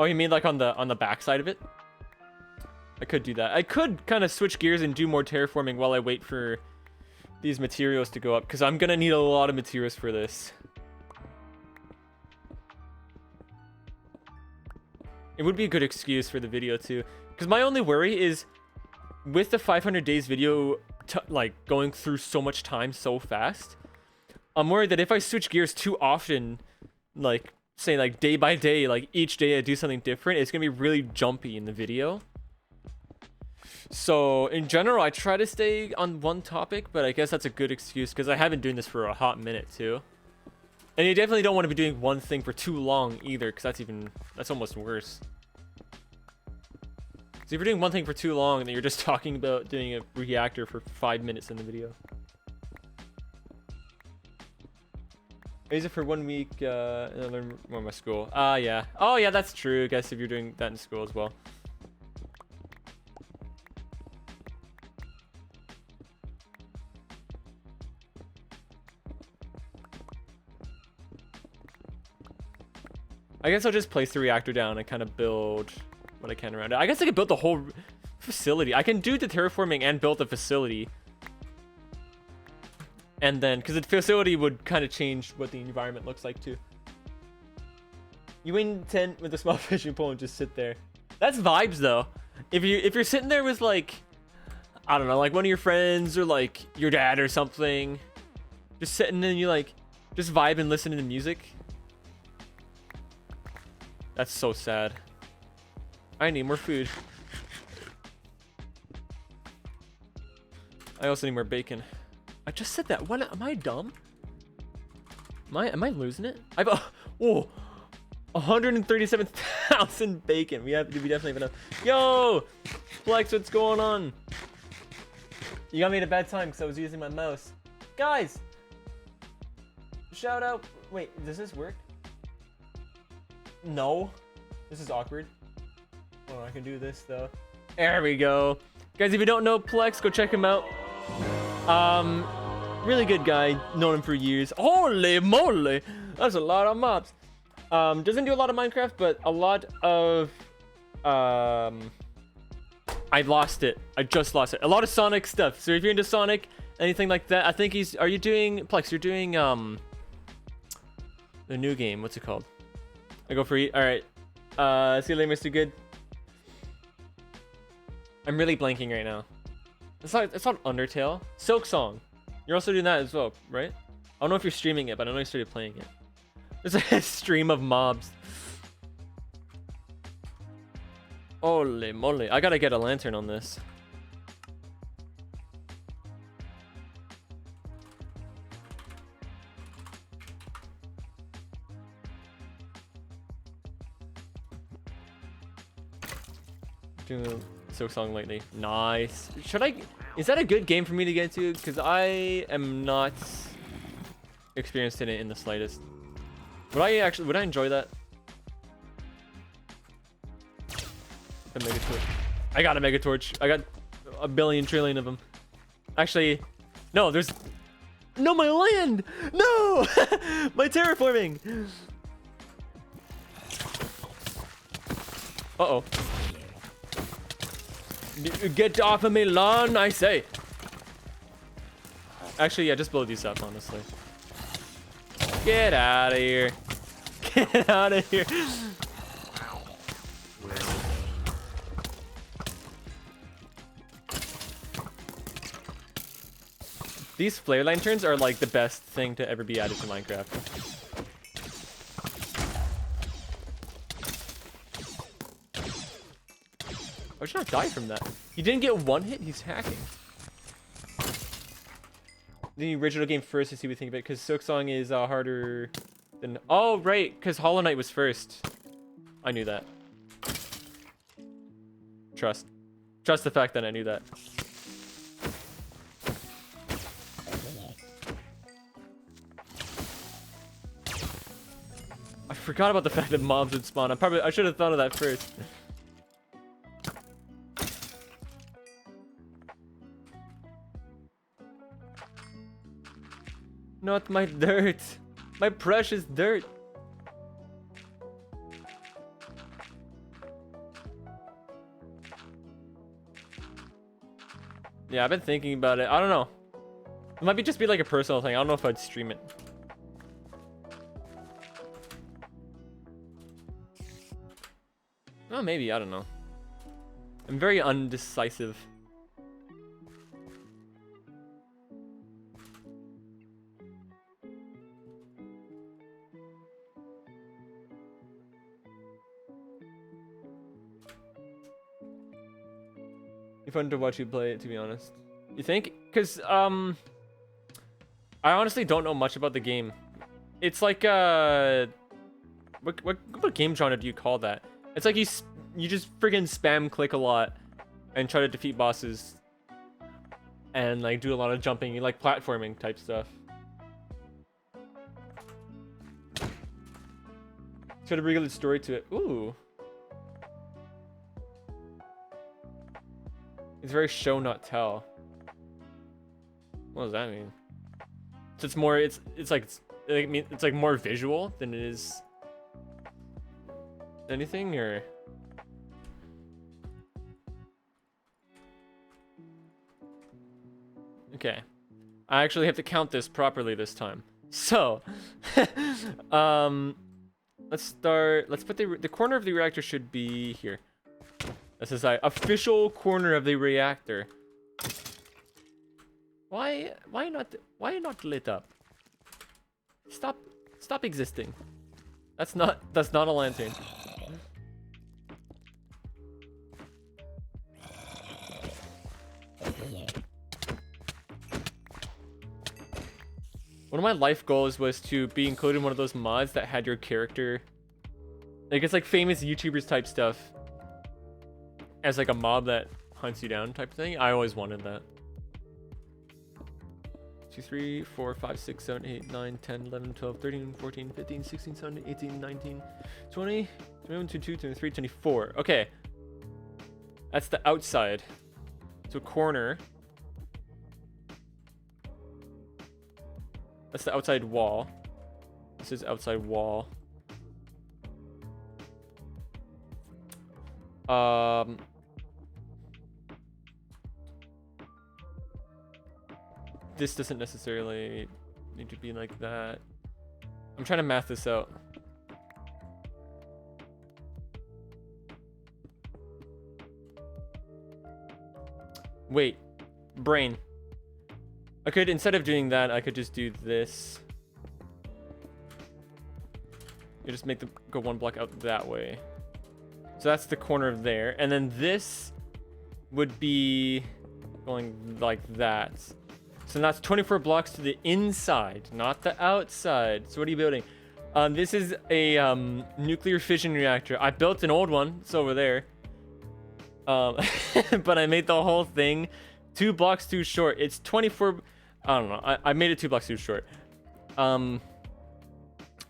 Oh, you mean like on the back side of it? I could do that. I could kind of switch gears and do more terraforming while I wait for these materials to go up, because I'm gonna need a lot of materials for this. It would be a good excuse for the video too, because my only worry is with the 500 days video like going through so much time so fast, I'm worried that if I switch gears too often, like say like day by day, like each day I do something different, it's gonna be really jumpy in the video. So in general, I try to stay on one topic, but I guess that's a good excuse because I have been doing this for a hot minute too. And you definitely don't want to be doing one thing for too long either, because that's almost worse. So if you're doing one thing for too long, then you're just talking about doing a reactor for 5 minutes in the video. I use it for 1 week and I learn more in my school. Yeah. Oh yeah, that's true. I guess if you're doing that in school as well. I guess I'll just place the reactor down and kind of build what I can around it. I guess I could build the whole facility. I can do the terraforming and build the facility. And then, because the facility would kind of change what the environment looks like too. You win 10 with a small fishing pole and just sit there. That's vibes though. If you're sitting there with like, I don't know, like one of your friends or like your dad or something, just sitting and you like, just vibe and listen to the music. That's so sad. I need more food. I also need more bacon. I just said that. What? Am I dumb? Am I losing it? I've 137,000 bacon. We definitely have enough. Yo, Flex, what's going on? You got me at a bad time because I was using my mouse. Guys, shout out. Wait, does this work? No, this is awkward. Oh, I can do this though. There we go. Guys, if you don't know Plex, go check him out. Really good guy, known him for years. Holy moly, that's a lot of mobs. Doesn't do a lot of Minecraft, but a lot of I lost it. I just lost it. A lot of Sonic stuff. So if you're into Sonic, anything like that, I think he's. Are you doing Plex? You're doing the new game. What's it called? I go for all right. See you later, Mr. Good. I'm really blanking right now. It's not Undertale. Silk Song. You're also doing that as well, right? I don't know if you're streaming it, but I know you started playing it. There's a stream of mobs. Holy moly. I gotta get a lantern on this. doing Silk Song lately. Nice. Should I? Is that a good game for me to get into? Because I am not experienced in it in the slightest. Would I enjoy that? The Mega Torch. I got a Mega Torch. I got a billion trillion of them. Actually, no. There's no my land. No, my terraforming. Uh-oh. Get off of me lawn, I say. Actually, yeah, just blow these up, honestly. Get out of here. Get out of here. These flare lanterns are like the best thing to ever be added to Minecraft. Why should I not die from that? He didn't get one hit? He's hacking. The original game first to see what we think of it, because Silk Song is harder than... Oh, right, because Hollow Knight was first. I knew that. Trust the fact that I knew that. I forgot about the fact that mobs would spawn. I should have thought of that first. Not my dirt. My precious dirt. Yeah, I've been thinking about it. I don't know. It might just be like a personal thing. I don't know if I'd stream it. Oh, maybe. I don't know. I'm very undecisive. Be fun to watch you play it, to be honest. You think? Because I honestly don't know much about the game. It's like what game genre do you call that? It's like you just friggin' spam click a lot and try to defeat bosses and like do a lot of jumping, you like platforming type stuff. It's got a really good story to it. Ooh. It's very show not tell. What does that mean? So it's more it's like more visual than it is anything, or okay. I actually have to count this properly this time. So let's start. Let's put the corner of the reactor should be here. This is the official corner of the reactor. Why not lit up? Stop existing. That's not a lantern. One of my life goals was to be included in one of those mods that had your character, like it's like famous YouTubers type stuff, as like a mob that hunts you down type thing. I always wanted that. 2, 3, 4, 5, 6, 7, 8, 9, 10, 11, 12, 13, 14, 15, 16, 17, 18, 19, 20, 21, 22, 23, 24. Okay. That's the outside. So corner. That's the outside wall. This is outside wall. This doesn't necessarily need to be like that. I'm trying to math this out. Wait, brain. I could, instead of doing that, I could just do this. You just make them go one block out that way. So that's the corner of there. And then this would be going like that. So that's 24 blocks to the inside, not the outside. So what are you building? This is a nuclear fission reactor. I built an old one. It's over there. But I made the whole thing 2 blocks too short. It's 24. I don't know. I made it 2 blocks too short. And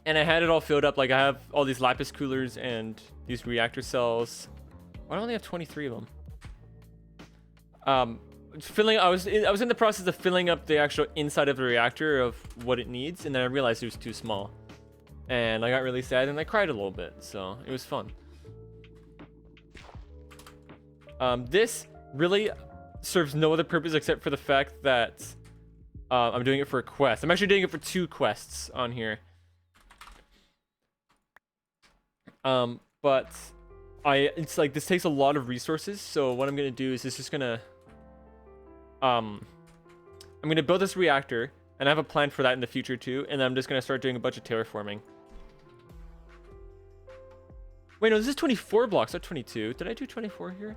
I had it all filled up. Like I have all these lapis coolers and these reactor cells. Why do I only have 23 of them? I was in the process of filling up the actual inside of the reactor of what it needs, and then I realized it was too small, and I got really sad and I cried a little bit. So it was fun. This really serves no other purpose except for the fact that I'm doing it for a quest. I'm actually doing it for 2 quests on here. But it's like this takes a lot of resources. So what I'm gonna do is just gonna I'm gonna build this reactor, and I have a plan for that in the future too. And then I'm just gonna start doing a bunch of terraforming. Wait, no, this is 24 blocks, not 22. Did I do 24 here?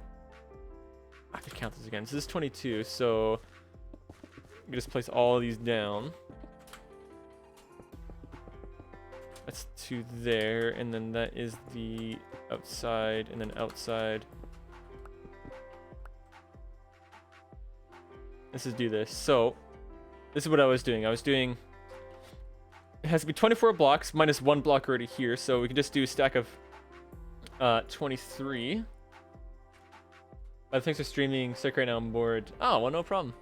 I have to count this again. So this is 22. So I'm gonna just place all these down. That's 2 there, and then that is the outside, and then outside. Let's just do this. So this is what I was doing. It has to be 24 blocks minus 1 block already here, so we can just do a stack of 23. Thanks for streaming. Sick right now, I'm bored. Oh, well, no problem.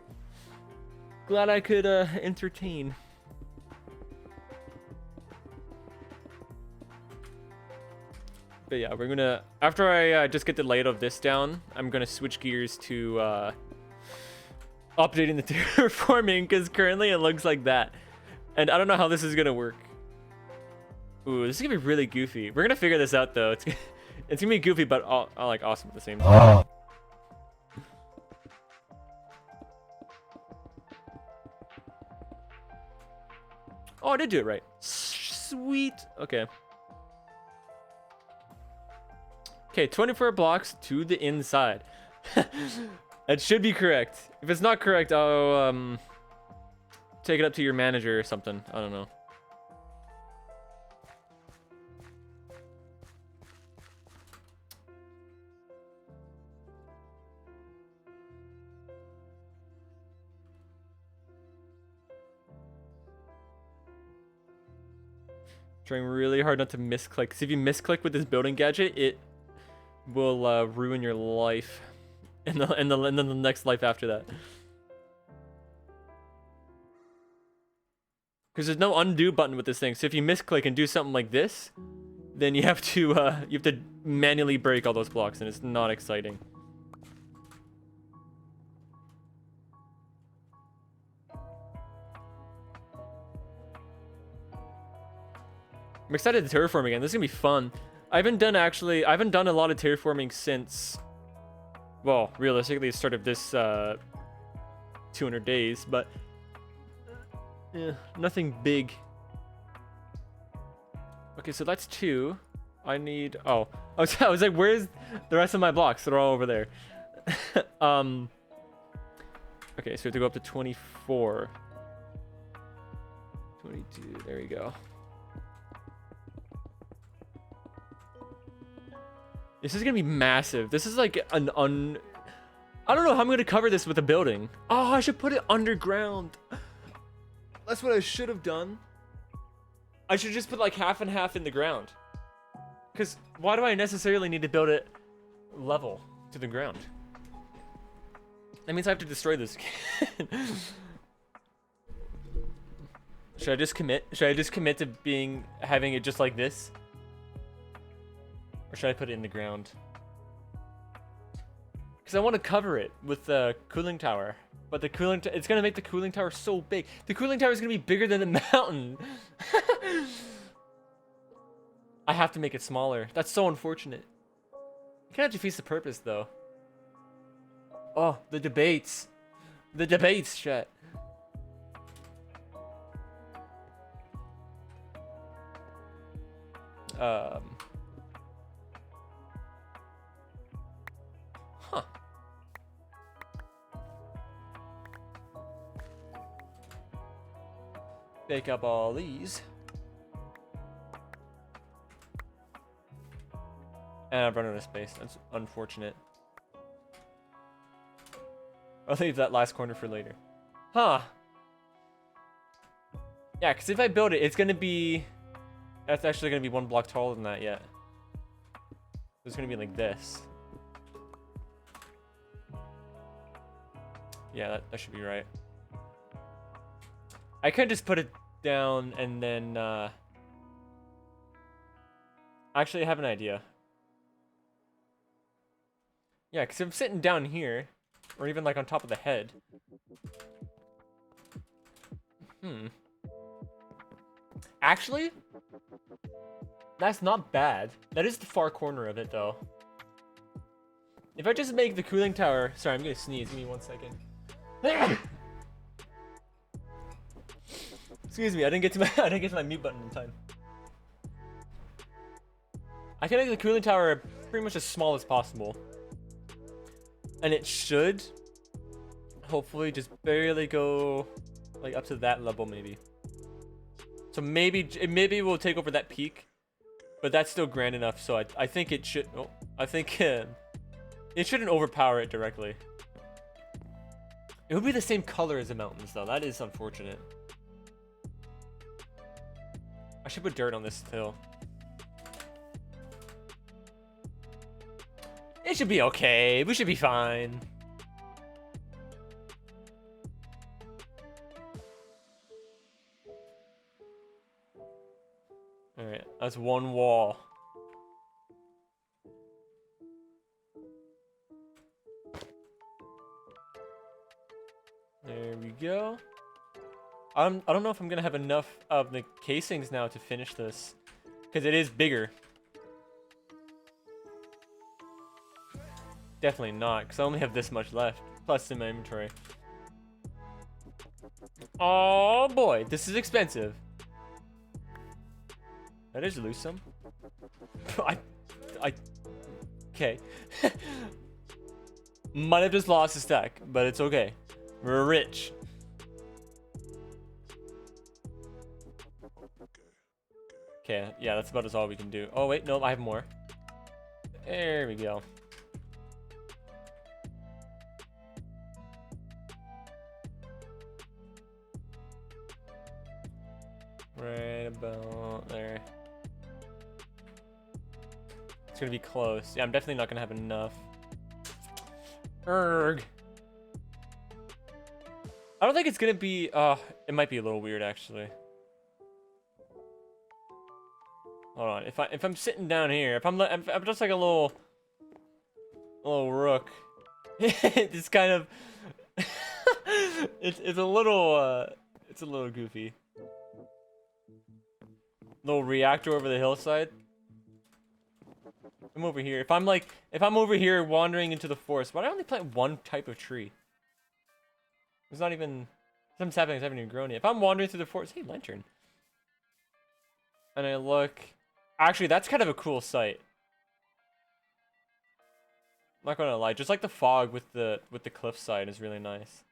Glad I could entertain. But yeah, we're gonna, after I just get the layout of this down, I'm gonna switch gears to updating the terraforming, because currently it looks like that. And I don't know how this is gonna work. Ooh, this is gonna be really goofy. We're gonna figure this out though. It's gonna be goofy, but like awesome at the same time. Oh, I did do it right. Sweet. Okay. Okay, 24 blocks to the inside. That should be correct. If it's not correct, I'll take it up to your manager or something. I don't know. Trying really hard not to misclick, because if you misclick with this building gadget, it will ruin your life, and then the next life after that. Because there's no undo button with this thing, so if you misclick and do something like this, then you have to manually break all those blocks, and it's not exciting. I'm excited to terraform again. This is gonna be fun. I haven't done a lot of terraforming since, well, realistically, the start of this 200 days, but nothing big. Okay, so that's 2. I need, oh, I was like, where's the rest of my blocks? They're all over there. Okay, so we have to go up to 24. 22, there we go. This is gonna be massive. This is like I don't know how I'm gonna cover this with a building. Oh, I should put it underground. That's what I should have done. I should just put like half and half in the ground. Because why do I necessarily need to build it level to the ground? That means I have to destroy this. Should I just commit? Should I just commit to having it just like this? Or should I put it in the ground? Because I want to cover it with the cooling tower. But the cooling it's going to make the cooling tower so big. The cooling tower is going to be bigger than the mountain. I have to make it smaller. That's so unfortunate. It kind of defeats the purpose, though. Oh, the debates. The debates, chat. Huh. Bake up all these. And I've run out of space. That's unfortunate. I'll leave that last corner for later. Huh. Yeah, because if I build it, it's going to be... That's actually going to be 1 block taller than that yet. It's going to be like this. Yeah, that should be right. I could just put it down and then... Actually, I have an idea. Yeah, because if I'm sitting down here, or even like on top of the head. Actually, that's not bad. That is the far corner of it, though. If I just make the cooling tower... Sorry, I'm gonna sneeze. Give me 1 second. Excuse me, I didn't get to my mute button in time. I can make the cooling tower pretty much as small as possible. And it should hopefully just barely go like up to that level maybe. So maybe it will take over that peak, but that's still grand enough. So I think it should. Oh, I think it shouldn't overpower it directly. It would be the same color as the mountains though. That is unfortunate. I should put dirt on this hill. It should be okay. We should be fine. Alright, that's 1 wall. There we go. I don't know if I'm gonna have enough of the casings now to finish this, because it is bigger. Definitely not, because I only have this much left, plus in my inventory. Oh boy, this is expensive. Did I just lose some? Okay. Might have just lost a stack, but it's okay. We're rich. Okay, yeah, that's about all we can do. Oh wait, no, I have more. There we go. Right about there. It's gonna be close. Yeah, I'm definitely not gonna have enough. Erg. I don't think it's gonna be. It might be a little weird actually. Hold on. If I'm sitting down here, if I'm just like a little rook, it's kind of. it's a little goofy. Little reactor over the hillside. I'm over here. If I'm over here wandering into the forest, why do I only plant 1 type of tree? It's not even. Something's happening. I haven't even grown yet. If I'm wandering through the forest, hey, lantern. And I look. Actually, that's kind of a cool sight. I'm not gonna lie. Just like the fog with the cliffside is really nice.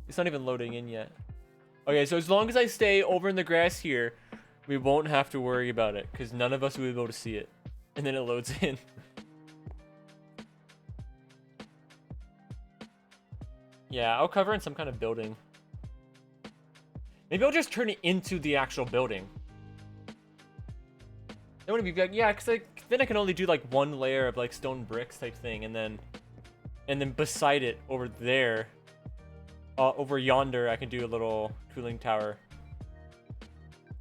It's not even loading in yet. Okay, so as long as I stay over in the grass here, we won't have to worry about it, because none of us will be able to see it. And then it loads in. Yeah, I'll cover in some kind of building. Maybe I'll just turn it into the actual building. That wouldn't be bad. Yeah, because then I can only do like 1 layer of like stone bricks type thing, and then beside it over there, over yonder, I can do a little cooling tower.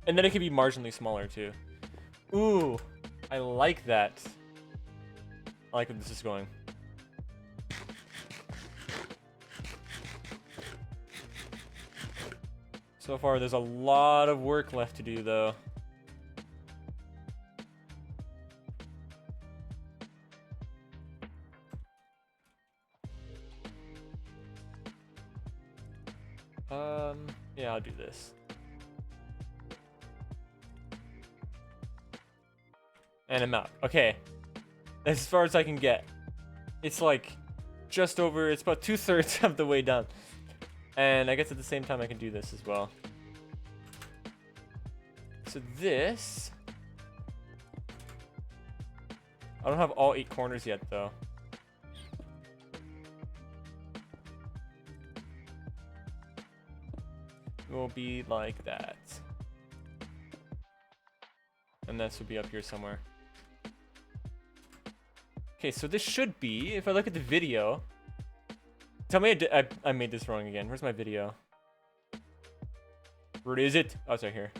And then it could be marginally smaller too. Ooh, I like that. I like where this is going. So far, there's a lot of work left to do though. Yeah, I'll do this. And I'm out. Okay. That's as far as I can get. It's like just over, it's about 2/3 of the way done. And I guess at the same time I can do this as well. So this... I don't have all 8 corners yet though. will be like that. And this will be up here somewhere. Okay, so this should be, if I look at the video, tell me I made this wrong again. Where's my video? Where is it? Oh, it's right here.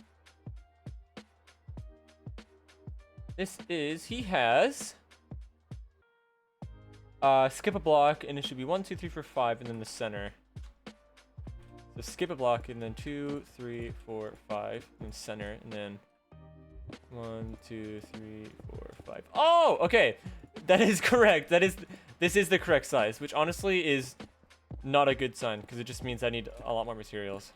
This is, he has skip a block, and it should be 1, 2, 3, 4, 5, and then the center. So skip a block, and then 2, 3, 4, 5, and then center, and then 1, 2, 3, 4, 5. Oh, okay, that is correct. This is the correct size, which honestly is not a good sign because it just means I need a lot more materials.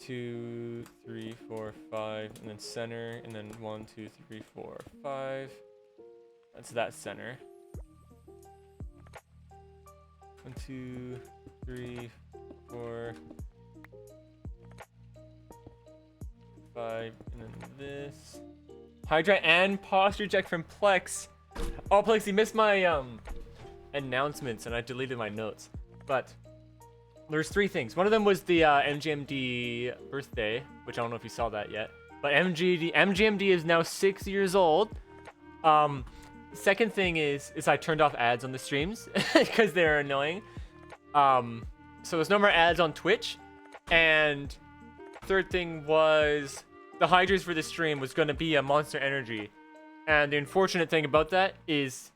Two, 3, 4, 5, and then center, and then 1, 2, 3, 4, 5. That's that center. 1, 2, 3, 4, 5, and then this. Hydra and posture check from Plex. Oh, Plex, you missed my announcements, and I deleted my notes. But there's 3 things. One of them was the MGMD birthday, which I don't know if you saw that yet. But MGMD is now 6 years old. Second thing is I turned off ads on the streams because they're annoying. So there's no more ads on Twitch. And third thing was the hydras for the stream was going to be a Monster Energy. And the unfortunate thing about that is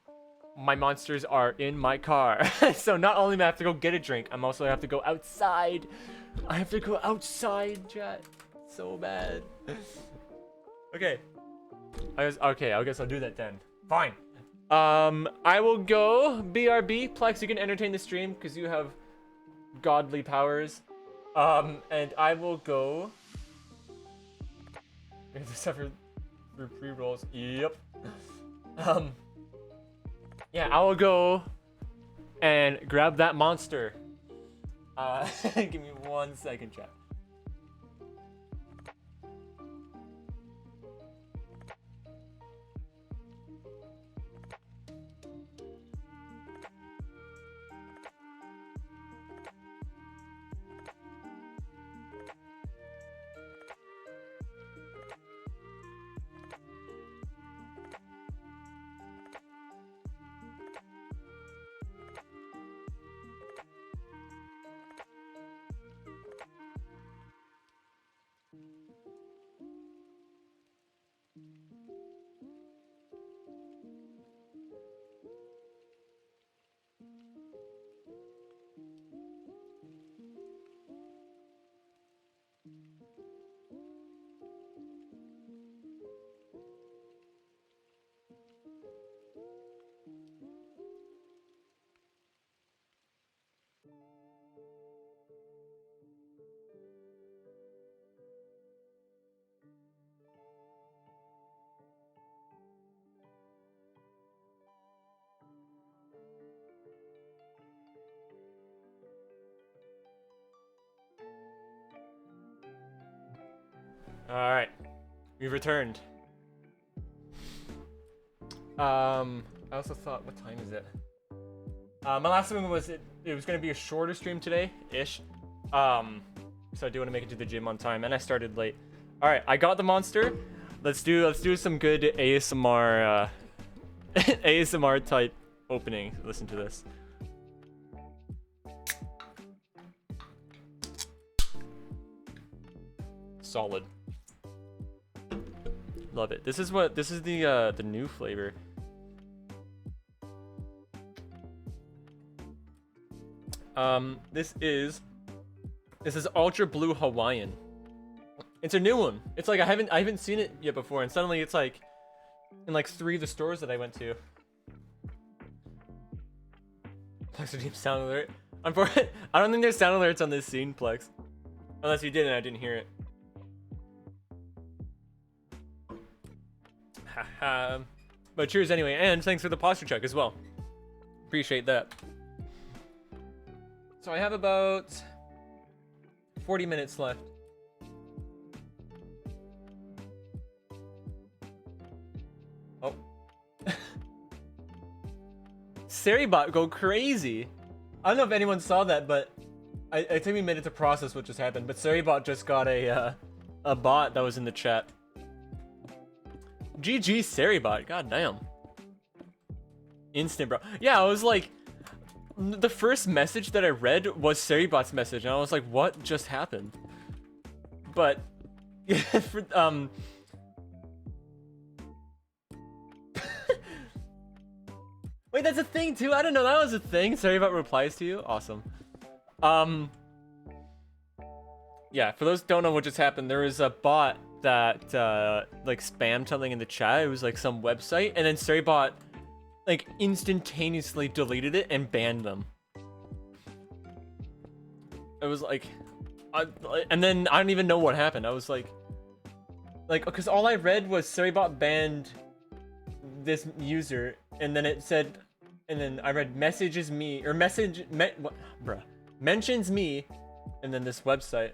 my monsters are in my car. So not only do I have to go get a drink, I'm also have to go outside. I have to go outside, chat. So bad. Okay. I guess I'll do that then. Fine. I will go BRB. Plex, you can entertain the stream because you have godly powers. And I will go. We have to suffer through pre-rolls. Yep. Yeah, I will go and grab that monster. Give me 1 second, chat. Alright. We've returned. I also thought, what time is it? My last one was, it was going to be a shorter stream today-ish. So I do want to make it to the gym on time, and I started late. Alright, I got the monster. Let's do some good ASMR, ASMR type opening. Listen to this. Solid. Love it. This is the new flavor. This is Ultra Blue Hawaiian. It's a new one. It's like I haven't seen it yet before, and suddenly it's like in like 3 of the stores that I went to. Plex Deep sound alert. Unfortunately, I don't think there's sound alerts on this scene, Plex. Unless you did and I didn't hear it. But cheers anyway, and thanks for the posture check as well. Appreciate that. So I have about 40 minutes left. Oh, Seribot go crazy. I don't know if anyone saw that, but it took me a minute to process what just happened. But Seribot just got a bot that was in the chat. GG Seribot, god damn. Instant, bro. Yeah, I was like, the first message that I read was Seribot's message, and I was like, what just happened? But, wait, that's a thing too? I didn't know that was a thing. Seribot replies to you? Awesome. Yeah, for those who don't know what just happened, there was a bot that, like, spammed something in the chat. It was, like, some website, and then Seribot, like, instantaneously deleted it and banned them. It was like, and then I don't even know what happened. I was like, because all I read was Seribot banned this user, and then it said, and then I read messages me, or mentions me, and then this website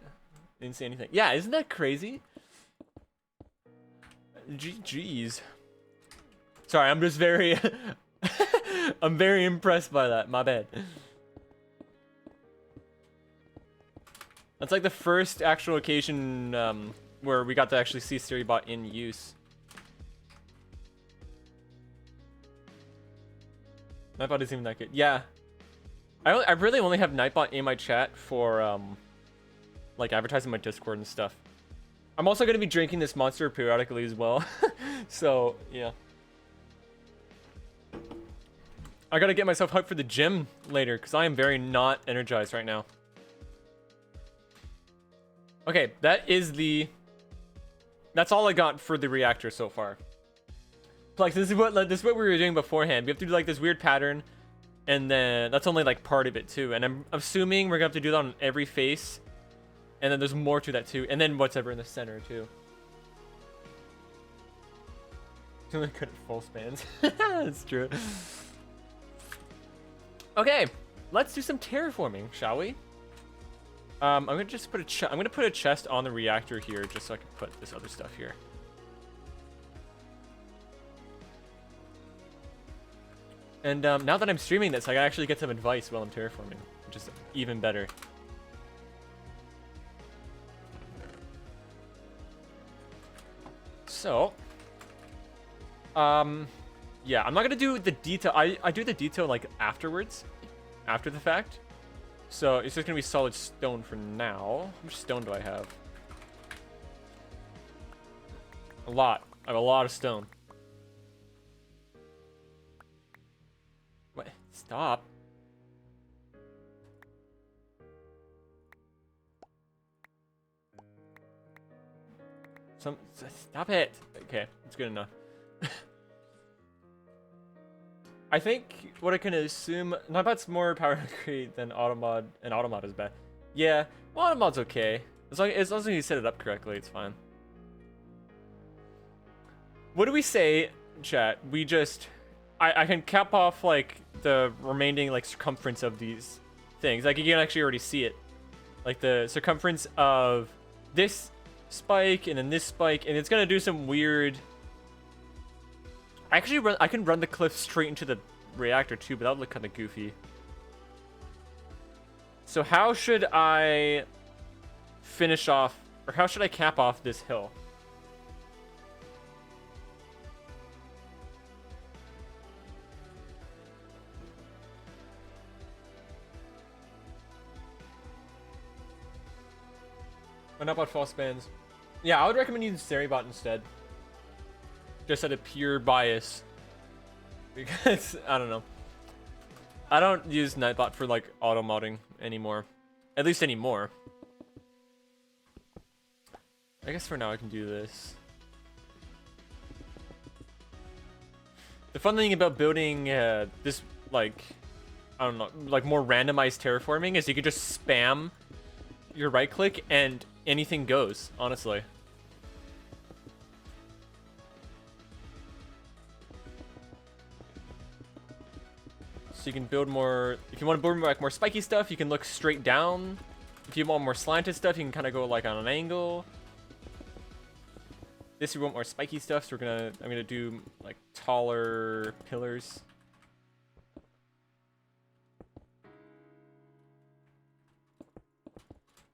didn't say anything. Yeah, isn't that crazy? GG's. Sorry, I'm just very, I'm very impressed by that. My bad. That's like the first actual occasion where we got to actually see Seribot in use. Nightbot isn't even that good. Yeah. I really only have Nightbot in my chat for like advertising my Discord and stuff. I'm also going to be drinking this monster periodically as well. So, yeah. I got to get myself hyped for the gym later because I am very not energized right now. Okay, that's all I got for the reactor so far. Like, this is what we were doing beforehand. We have to do like this weird pattern, and then that's only like part of it too. And I'm assuming we're gonna have to do that on every face, and then there's more to that too, and then whatever in the center too. Really good at full spans. That's true. Okay, let's do some terraforming, shall we? I'm gonna just put a chest on the reactor here, just so I can put this other stuff here. And now that I'm streaming this, I can actually get some advice while I'm terraforming, which is even better. So, yeah, I'm not gonna do the detail. I do the detail like afterwards, after the fact. So it's just gonna be solid stone for now. How much stone do I have? A lot. I have a lot of stone. What? Stop. Stop it. Okay, it's good enough. I think what I can assume, Nightbot's more power create than Automod, and Automod is bad. Yeah, well, Automod's okay. As long as you set it up correctly, it's fine. What do we say, chat? We just, I can cap off like the remaining like circumference of these things. Like you can actually already see it, like the circumference of this spike and then this spike, and it's gonna do some weird. I can run the cliff straight into the reactor too, but that would look kind of goofy. So how should I finish off, or how should I cap off this hill? Why not about false spans? Yeah, I would recommend using Seribot instead. Just out of pure bias. Because, I don't know. I don't use Nightbot for, like, auto-modding anymore. At least anymore. I guess for now I can do this. The fun thing about building this, like, I don't know, like, more randomized terraforming is you can just spam your right-click and anything goes, honestly. So you can build more, if you want to build more, like more spiky stuff, you can look straight down. If you want more slanted stuff, you can kind of go like on an angle. This we want more spiky stuff, so I'm gonna do like taller pillars.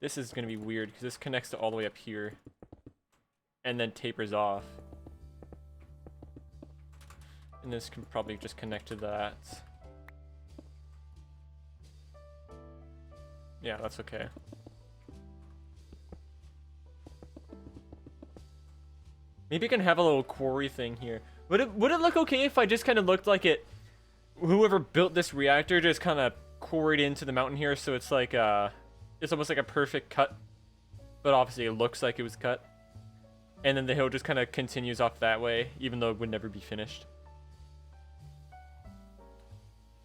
This is gonna be weird because this connects to all the way up here and then tapers off. And this can probably just connect to that. Yeah, that's okay. Maybe I can have a little quarry thing here. Would it look okay if I just kind of looked like it? Whoever built this reactor just kind of quarried into the mountain here, so it's like it's almost like a perfect cut, but obviously it looks like it was cut. And then the hill just kind of continues off that way, even though it would never be finished.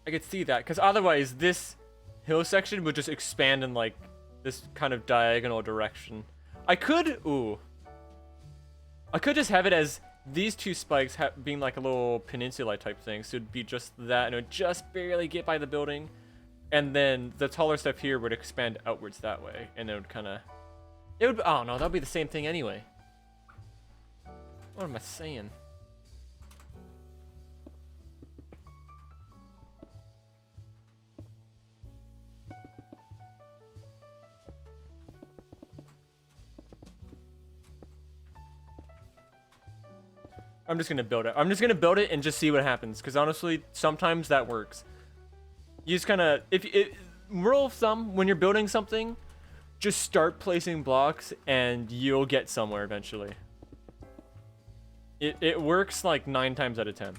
I could see that, because otherwise this hill section would just expand in like this kind of diagonal direction. I could just have it as these two spikes being like a little peninsula type thing, so it'd be just that, and it would just barely get by the building, and then the taller stuff here would expand outwards that way, and it would kind of, oh no, that would be the same thing anyway. What am I saying? I'm just gonna build it. I'm just gonna build it and just see what happens. Because honestly, sometimes that works. You just kind of, rule of thumb, when you're building something, just start placing blocks and you'll get somewhere eventually. It works like 9 times out of 10.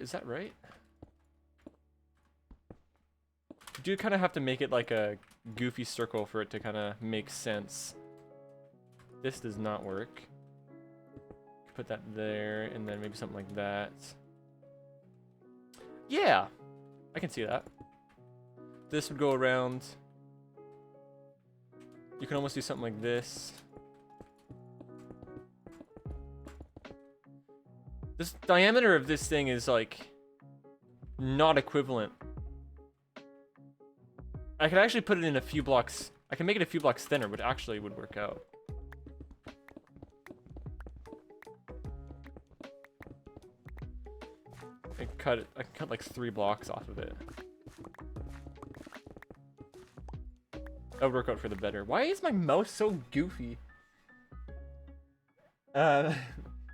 Is that right? You do kind of have to make it like a goofy circle for it to kind of make sense. This does not work. Put that there, and then maybe something like that. Yeah, I can see that. This would go around. You can almost do something like this. This diameter of this thing is like not equivalent. I could actually put it in a few blocks. I can make it a few blocks thinner, but actually would work out. I can cut like 3 blocks off of it. That would work out for the better. Why is my mouse so goofy?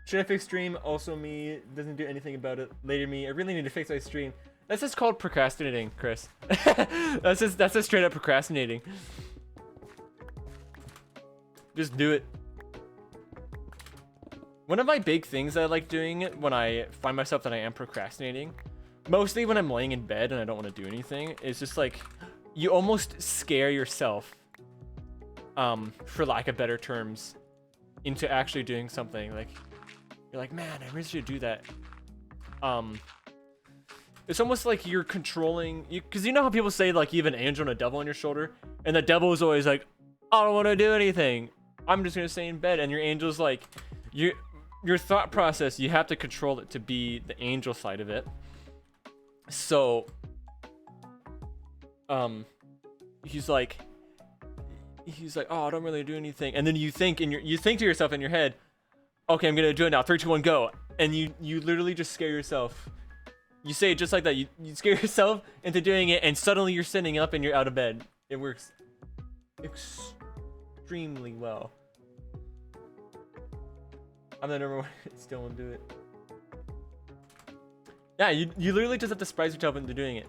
Should I fix stream? Also me. Doesn't do anything about it. Later me. I really need to fix my stream. That's just called procrastinating, Chris. that's just straight up procrastinating. Just do it. One of my big things I like doing when I find myself that I am procrastinating, mostly when I'm laying in bed and I don't want to do anything, is just like, you almost scare yourself, for lack of better terms, into actually doing something. Like, you're like, man, I really should do that. It's almost like you're controlling, because you know how people say like you have an angel and a devil on your shoulder, and the devil is always like, I don't want to do anything. I'm just gonna stay in bed, and your angel's like, your thought process, you have to control it to be the angel side of it. So, he's like, oh, I don't really do anything, and then you think to yourself in your head, okay, I'm gonna do it now. 3, 2, 1, go, and you literally just scare yourself. You say it just like that. You scare yourself into doing it, and suddenly you're sitting up and you're out of bed. It works extremely well. I'm the number one. Still won't do it. Yeah, you literally just have to surprise yourself into doing it.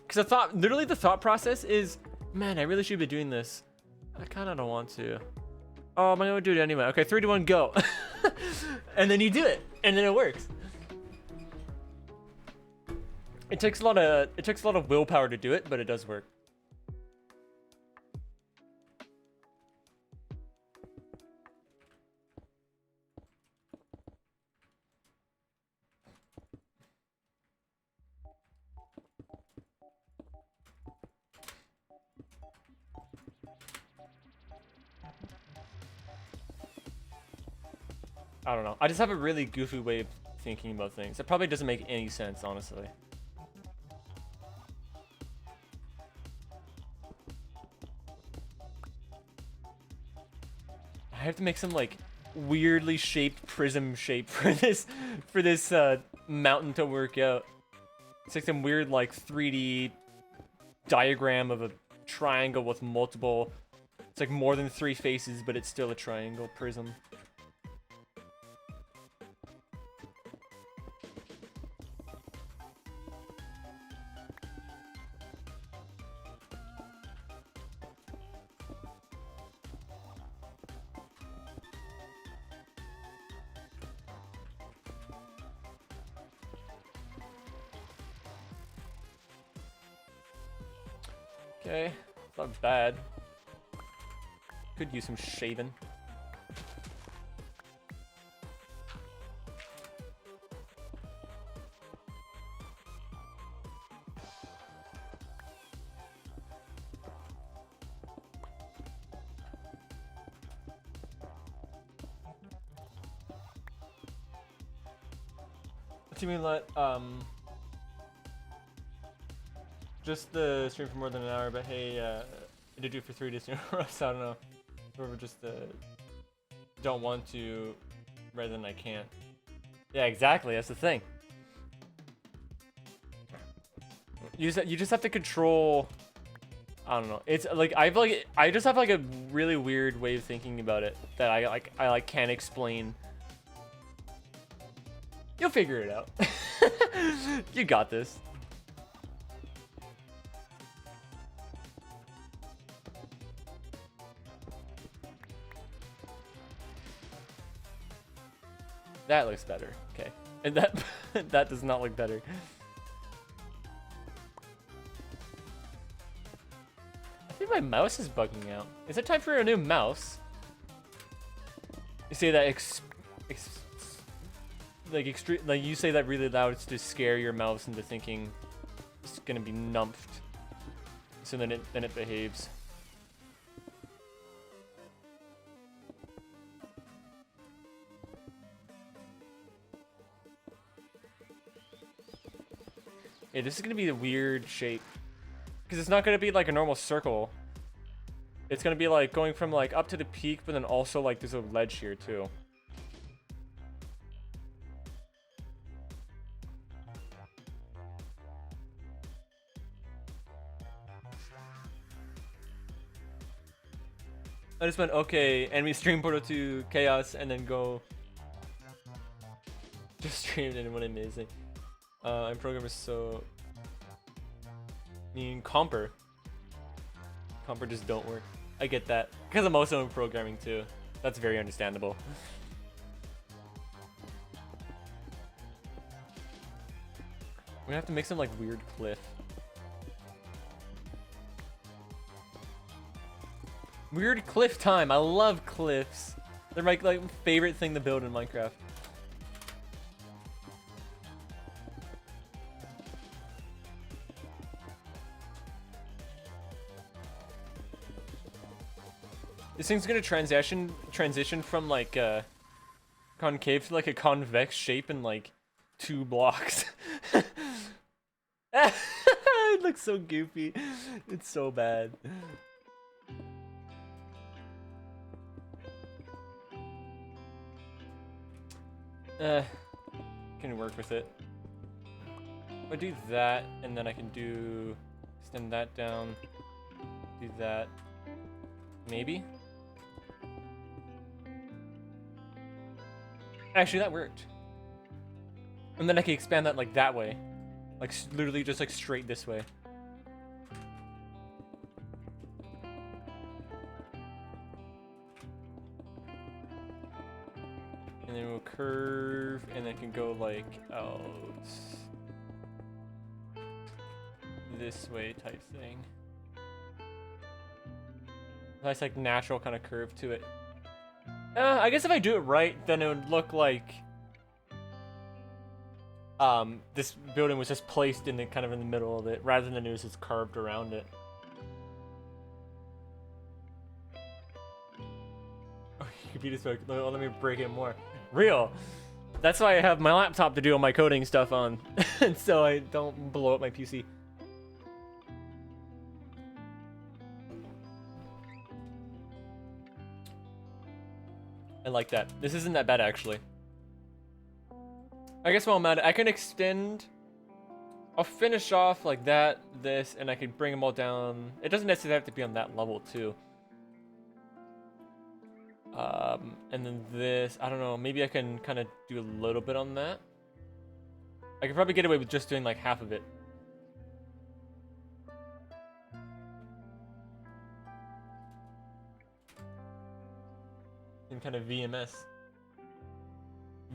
Because the thought process is, man, I really should be doing this. I kind of don't want to. Oh, I'm gonna do it anyway. Okay, 3, 2, 1, go. And then you do it, and then it works. It takes a lot of willpower to do it, but it does work. I don't know. I just have a really goofy way of thinking about things. It probably doesn't make any sense, honestly. have to make some like weirdly shaped prism shape for this mountain to work out. It's like some weird like 3D diagram of a triangle with multiple. It's like more than 3 faces, but it's still a triangle prism. Okay, not bad. Could use some shaving. What do you mean let just the stream for more than an hour, but hey, I did do it for 3 days in a row, so I don't know. Or just don't want to rather than I can't. Yeah, exactly, that's the thing. You just have to control, I don't know. It's like I just have like a really weird way of thinking about it that I can't explain. You'll figure it out. You got this. That looks better. Okay. And that that does not look better. I think my mouse is bugging out. Is it time for a new mouse? You say that like you say that really loud to scare your mouse into thinking it's gonna be numped. So then it behaves. Yeah, this is gonna be a weird shape. Because it's not gonna be like a normal circle. It's gonna be like going from like up to the peak, but then also like there's a ledge here too. I just went, okay, enemy stream portal to chaos and then go. Just streamed and it went amazing. And programmers so mean comper just don't work. I get that because I'm also in programming too. That's very understandable. We're gonna have to make some like weird cliff. Weird cliff time. I love cliffs. They're my like favorite thing to build in Minecraft. This thing's gonna transition from like concave to like a convex shape in like 2 blocks. It looks so goofy. It's so bad. Can work with it. I do that, and then I can do extend that down. Do that. Maybe. Actually, that worked. And then I can expand that like that way. Like literally just like straight this way. And then we'll curve and then can go like out this way type thing. Nice like natural kind of curve to it. I guess if I do it right, then it would look like this building was just placed in the kind of in the middle of it, rather than it was just carved around it. Oh, computer spoke. Let me break it more. Real. That's why I have my laptop to do all my coding stuff on, and so I don't blow up my PC. I like that. This isn't that bad, actually. I guess while I'm at it, I can extend... I'll finish off like that, this, and I can bring them all down. It doesn't necessarily have to be on that level, too. And then this, I don't know, maybe I can kind of do a little bit on that. I could probably get away with just doing like half of it. And kind of VMS.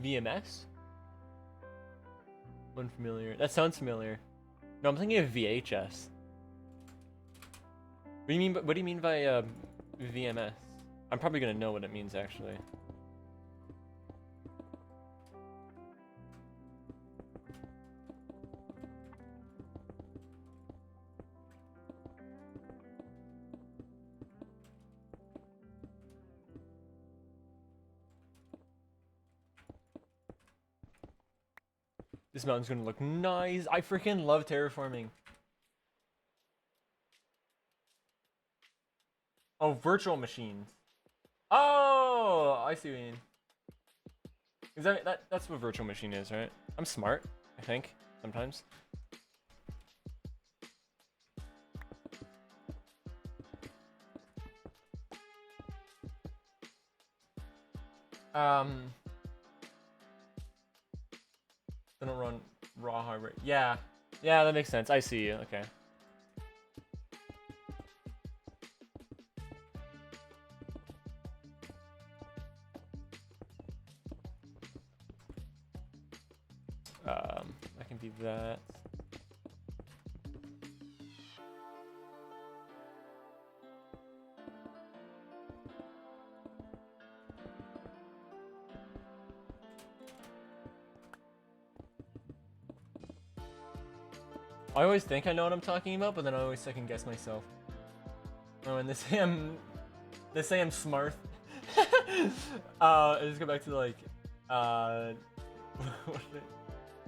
VMS? Unfamiliar. That sounds familiar. No, I'm thinking of VHS. What do you mean by VMS? I'm probably gonna know what it means actually. This mountain's gonna look nice. I freaking love terraforming. Oh, virtual machines. Oh, I see what you mean. Is that's what virtual machine is, right? I'm smart, I think, sometimes. They don't run raw hardware. Yeah, that makes sense. I see you. Okay. I can be that. I always think I know what I'm talking about, but then I always second guess myself. Oh, and they say I'm smart. I just go back to like,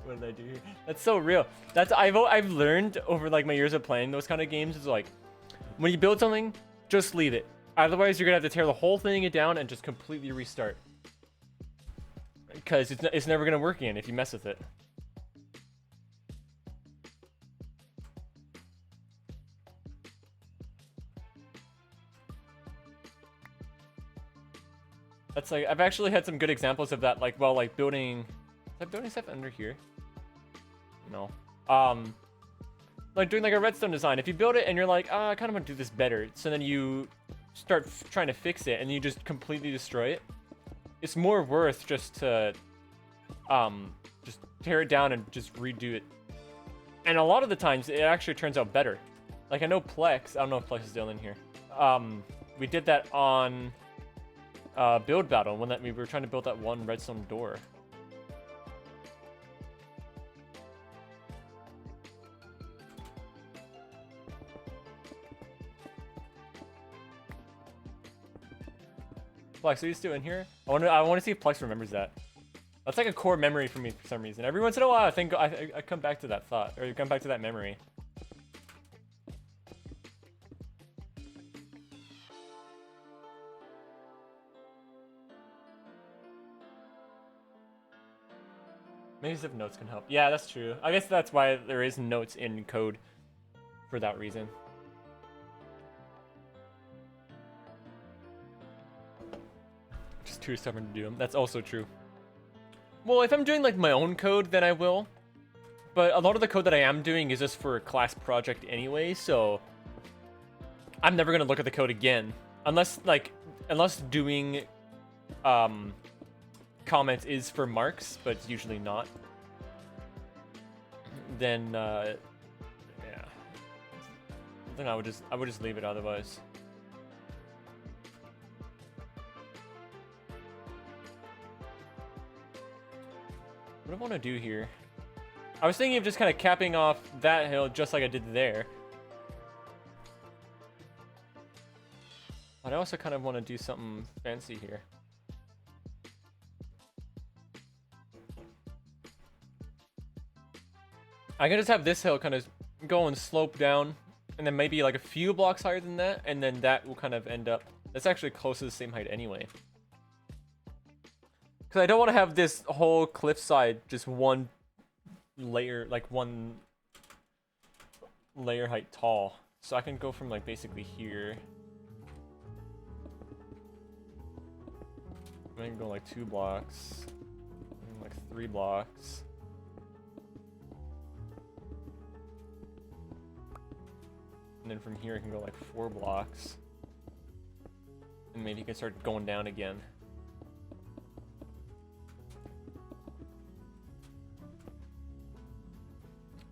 what did I do here? That's so real. I've learned over like my years of playing those kind of games is like, when you build something, just leave it. Otherwise, you're gonna have to tear the whole thing down and just completely restart. Because it's never gonna work again if you mess with it. That's like, I've actually had some good examples of that, like, while like building, is that building stuff under here? No. Like doing like a redstone design. If you build it and you're like, I kind of want to do this better. So then you start trying to fix it and you just completely destroy it. It's more worth just to, just tear it down and just redo it. And a lot of the times it actually turns out better. Like I know Plex, I don't know if Plex is still in here. We did that on build battle when we were trying to build that one redstone door. Plex, are you still in here? I want to see if Plex remembers that. That's like a core memory for me for some reason. Every once in a while, I think I come back to that thought, or come back to that memory. Maybe if notes can help. Yeah, that's true. I guess that's why there is notes in code for that reason. Just too stubborn to do them. That's also true. Well, if I'm doing like my own code, then I will. But a lot of the code that I am doing is just for a class project anyway, so I'm never gonna look at the code again. Unless doing comments is for marks, but it's usually not. Then yeah. Then I would just leave it otherwise. What do I want to do here? I was thinking of just kind of capping off that hill just like I did there. But I also kind of want to do something fancy here. I can just have this hill kind of go and slope down, and then maybe like a few blocks higher than that, and then that will kind of end up... That's actually close to the same height anyway. Because I don't want to have this whole cliffside just one layer, like one layer height tall. So I can go from like basically here. I can go like 2 blocks, like 3 blocks. And then from here I can go like 4 blocks. And maybe you can start going down again.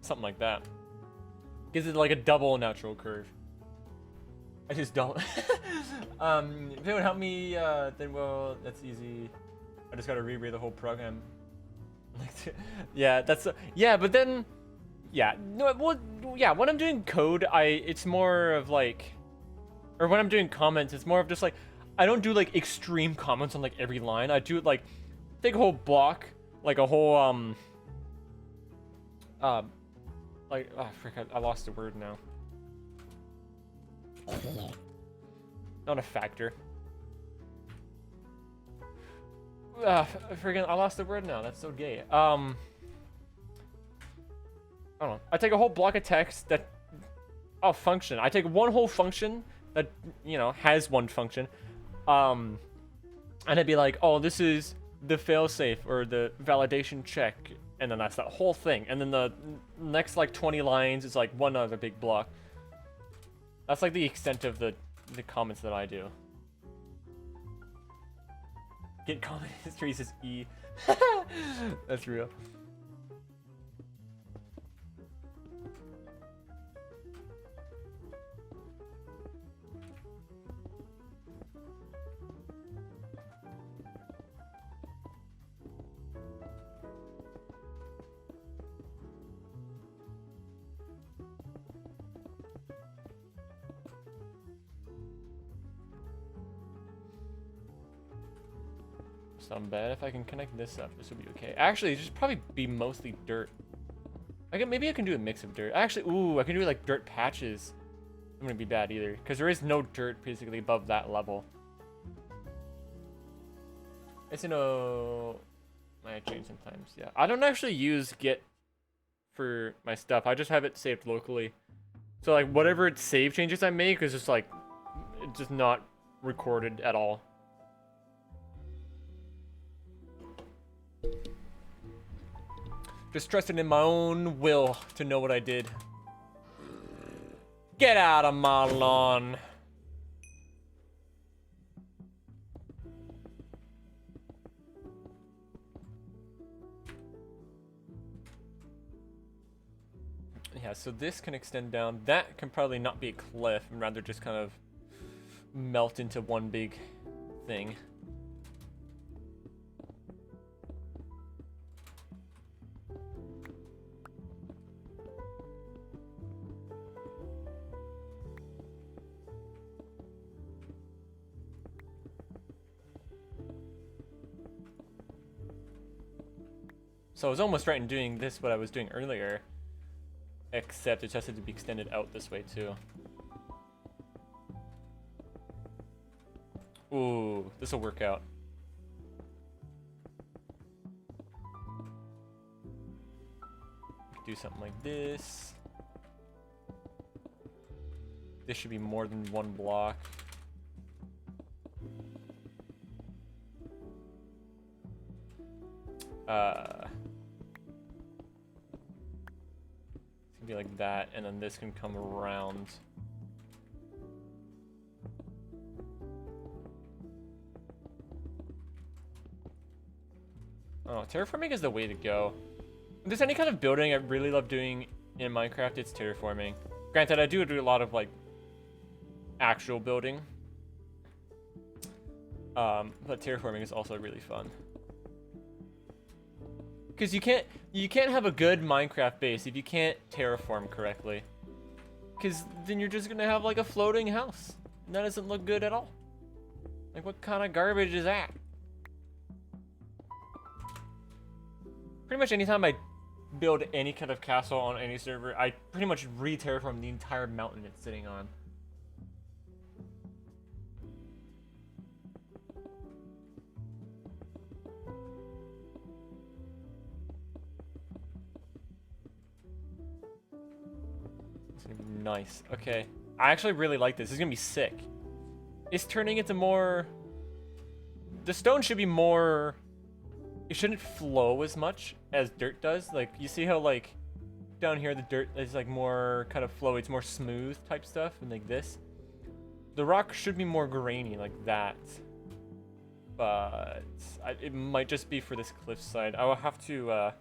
Something like that. Gives it like a double natural curve. I just don't. If it would help me, then well, that's easy. I just gotta reread the whole program. Yeah, that's yeah, but then, yeah, no, well, yeah. When I'm doing code, it's more of like, or when I'm doing comments, it's more of just like, I don't do like extreme comments on like every line. I do it like, take a whole block, like a whole like, oh frick, I lost the word now. Not a factor. Friggin', I lost the word now. That's so gay. I don't know. I take a whole block of text that, oh, function. I take one whole function that, you know, has one function, and it'd be like, oh, this is the failsafe or the validation check, and then that's that whole thing. And then the next like 20 lines is like one other big block. That's like the extent of the comments that I do. Get comment history says E. That's real. Not bad. If I can connect this up, this will be okay. Actually, it should probably be mostly dirt. Maybe I can do a mix of dirt. Actually, ooh, I can do like dirt patches. It wouldn't be bad either, because there is no dirt basically above that level. It's, you know, might change sometimes. Yeah, I don't actually use Git for my stuff. I just have it saved locally. So like whatever save changes I make is just like, it's just not recorded at all. Just trusting in my own will to know what I did. Get out of my lawn. Yeah, so this can extend down. That can probably not be a cliff, and rather just kind of melt into one big thing. So I was almost right in doing this, what I was doing earlier, except it just had to be extended out this way too. Ooh, this will work out. Do something like this. This should be more than one block. It's gonna be like that, and then this can come around. Oh, terraforming is the way to go. If there's any kind of building I really love doing in Minecraft, it's terraforming. Granted, I do a lot of like actual building, but terraforming is also really fun. Because you can't have a good Minecraft base if you can't terraform correctly. Because then you're just gonna have like a floating house. And that doesn't look good at all. Like, what kind of garbage is that? Pretty much anytime I build any kind of castle on any server, I pretty much re-terraform the entire mountain it's sitting on. Nice. Okay. I actually really like this. This is gonna be sick. It's turning into more... The stone should be more... It shouldn't flow as much as dirt does. Like, you see how, like, down here the dirt is, like, more kind of flowy. It's more smooth type stuff, and like this. The rock should be more grainy, like that. But it might just be for this cliffside. I will have to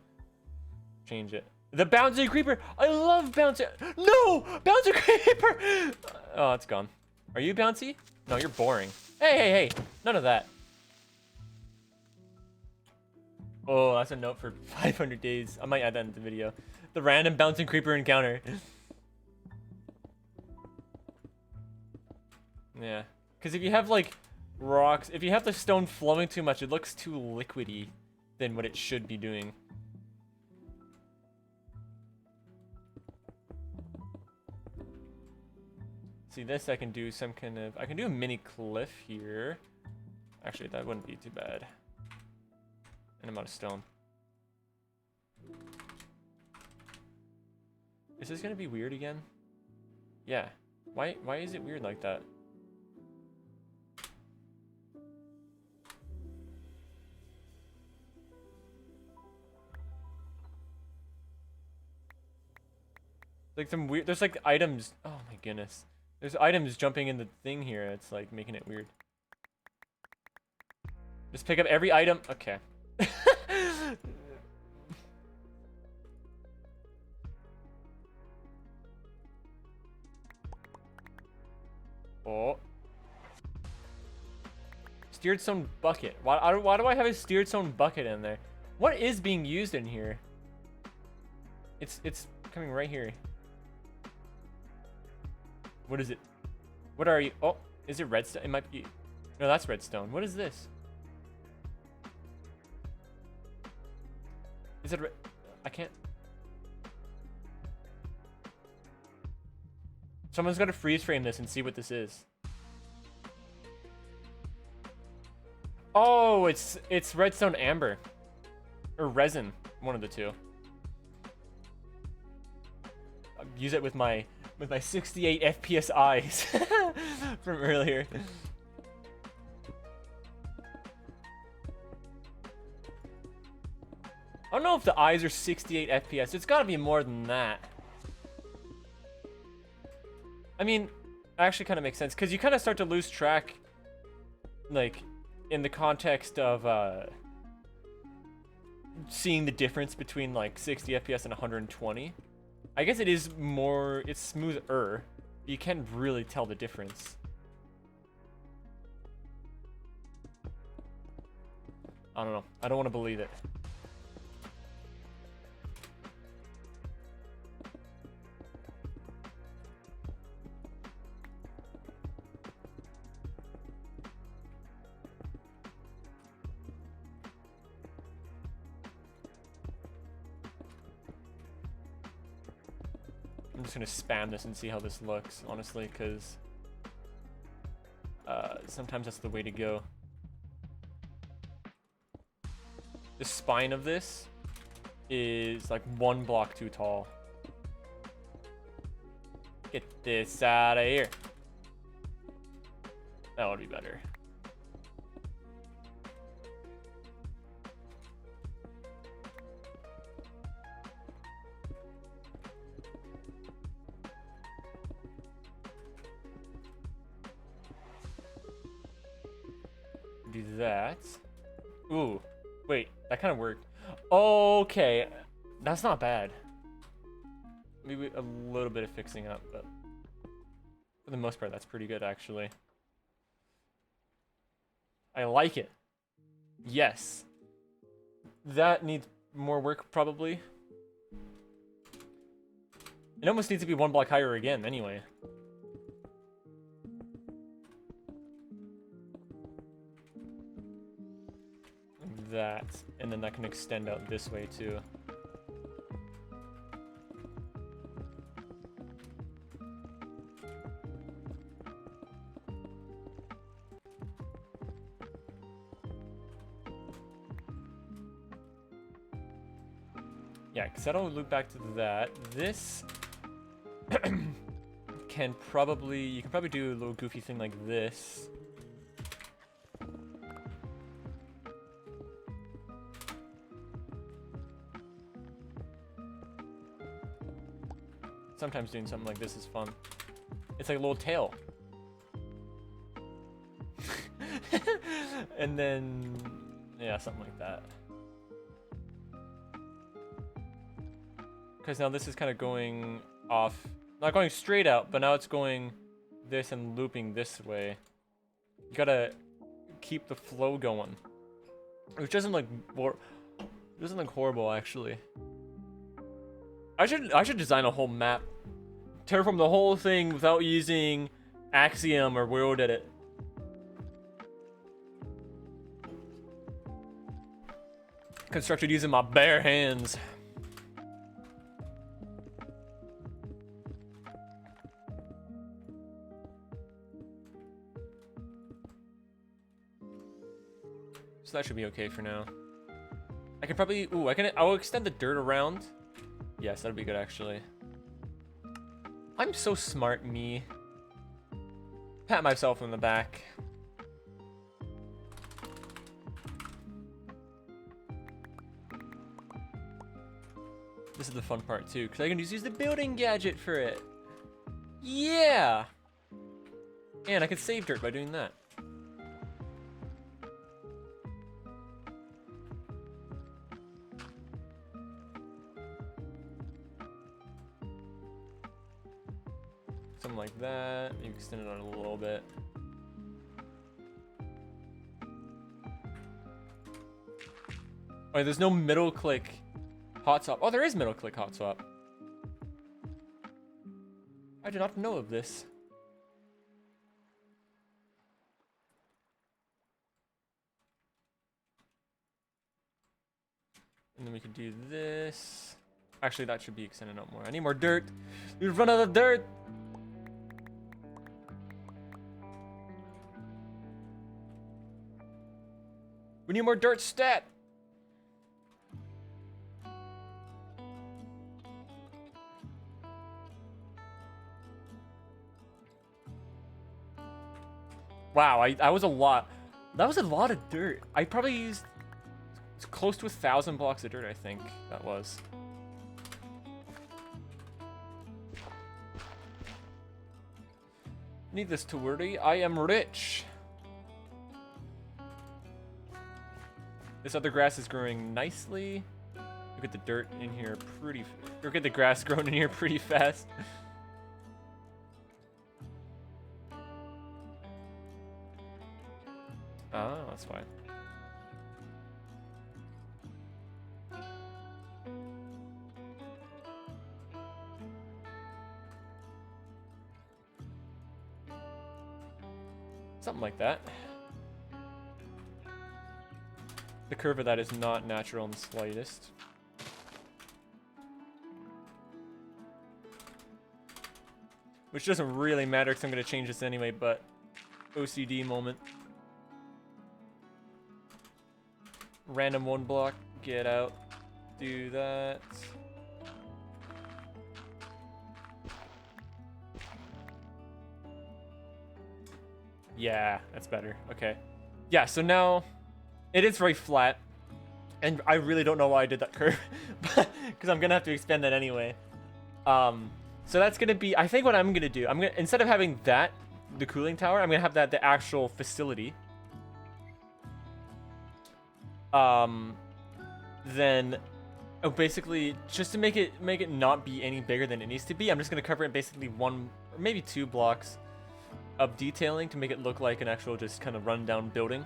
change it. The bouncy creeper! I love bouncy... No! Bouncy creeper! Oh, it's gone. Are you bouncy? No, you're boring. Hey, hey, hey! None of that. Oh, that's a note for 500 days. I might add that into the video. The random bouncing creeper encounter. Yeah. Because if you have, like, rocks... If you have the stone flowing too much, it looks too liquidy than what it should be doing. See, this I can do some kind of... I can do a mini cliff here. Actually, that wouldn't be too bad. And I'm out of stone. Is this gonna be weird again? Yeah. Why is it weird like that? Like some weird... There's like items... Oh my goodness. There's items jumping in the thing here. It's like making it weird. Just pick up every item. Okay. Oh. Steered stone bucket. Why do I have a steered stone bucket in there? What is being used in here? It's coming right here. What is it? What are you? Oh, is it redstone? It might be. No, that's redstone. What is this? Is it? I can't. Someone's got to freeze frame this and see what this is. Oh, it's redstone amber, or resin, one of the two. I'll use it with my 68 FPS eyes from earlier. I don't know if the eyes are 68 FPS. It's gotta be more than that. I mean, actually kind of makes sense, because you kind of start to lose track, like, in the context of seeing the difference between, like, 60 FPS and 120. I guess it is more, it's smoother. You can't really tell the difference. I don't know. I don't want to believe it. I'm just gonna spam this and see how this looks, honestly, because sometimes that's the way to go. The spine of this is like 1 block too tall. Get this out of here. That would be better. Do that. Ooh, wait, that kind of worked. Okay, that's not bad. Maybe a little bit of fixing up, but for the most part, that's pretty good, actually. I like it. Yes. That needs more work, probably. It almost needs to be 1 block higher again, anyway. That, and then that can extend out this way too. Yeah, because that'll loop back to that. This can probably do a little goofy thing like this. Sometimes doing something like this is fun. It's like a little tail. And then, yeah, something like that. Because now this is kind of going off, not going straight out, but now it's going this and looping this way. You gotta keep the flow going, which doesn't look horrible actually. I should design a whole map, terraform the whole thing without using Axiom or World Edit. Constructed using my bare hands. So that should be okay for now. I can probably, I'll extend the dirt around. Yes, that'd be good actually. I'm so smart, me. Pat myself on the back. This is the fun part too, because I can just use the building gadget for it. Yeah! And I can save dirt by doing that. Something like that. You extend it on a little bit. Oh, there's no middle click hot swap. Oh, there is middle click hot swap. I did not know of this. And then we can do this. Actually, that should be extended out more. I need more dirt. We've run out of dirt. We need more dirt stat. Wow, I was a lot. That was a lot of dirt. I probably used close to 1,000 blocks of dirt, I think that was. Need this to worry. I am rich. This other grass is growing nicely. Look at the dirt in here pretty. Look at the grass growing in here pretty fast. Oh, that's fine. Something like that. The curve of that is not natural in the slightest. Which doesn't really matter because I'm going to change this anyway, but OCD moment. Random one block, get out, do that. Yeah, that's better. Okay. Yeah, so now it is very flat. And I really don't know why I did that curve. Because I'm going to have to expand that anyway. So that's going to be, I think what I'm going to do, instead of having that, the cooling tower, I'm going to have that the actual facility. Then basically just to make it not be any bigger than it needs to be, I'm just going to cover it basically 1 or maybe 2 blocks of detailing to make it look like an actual just kind of run down building.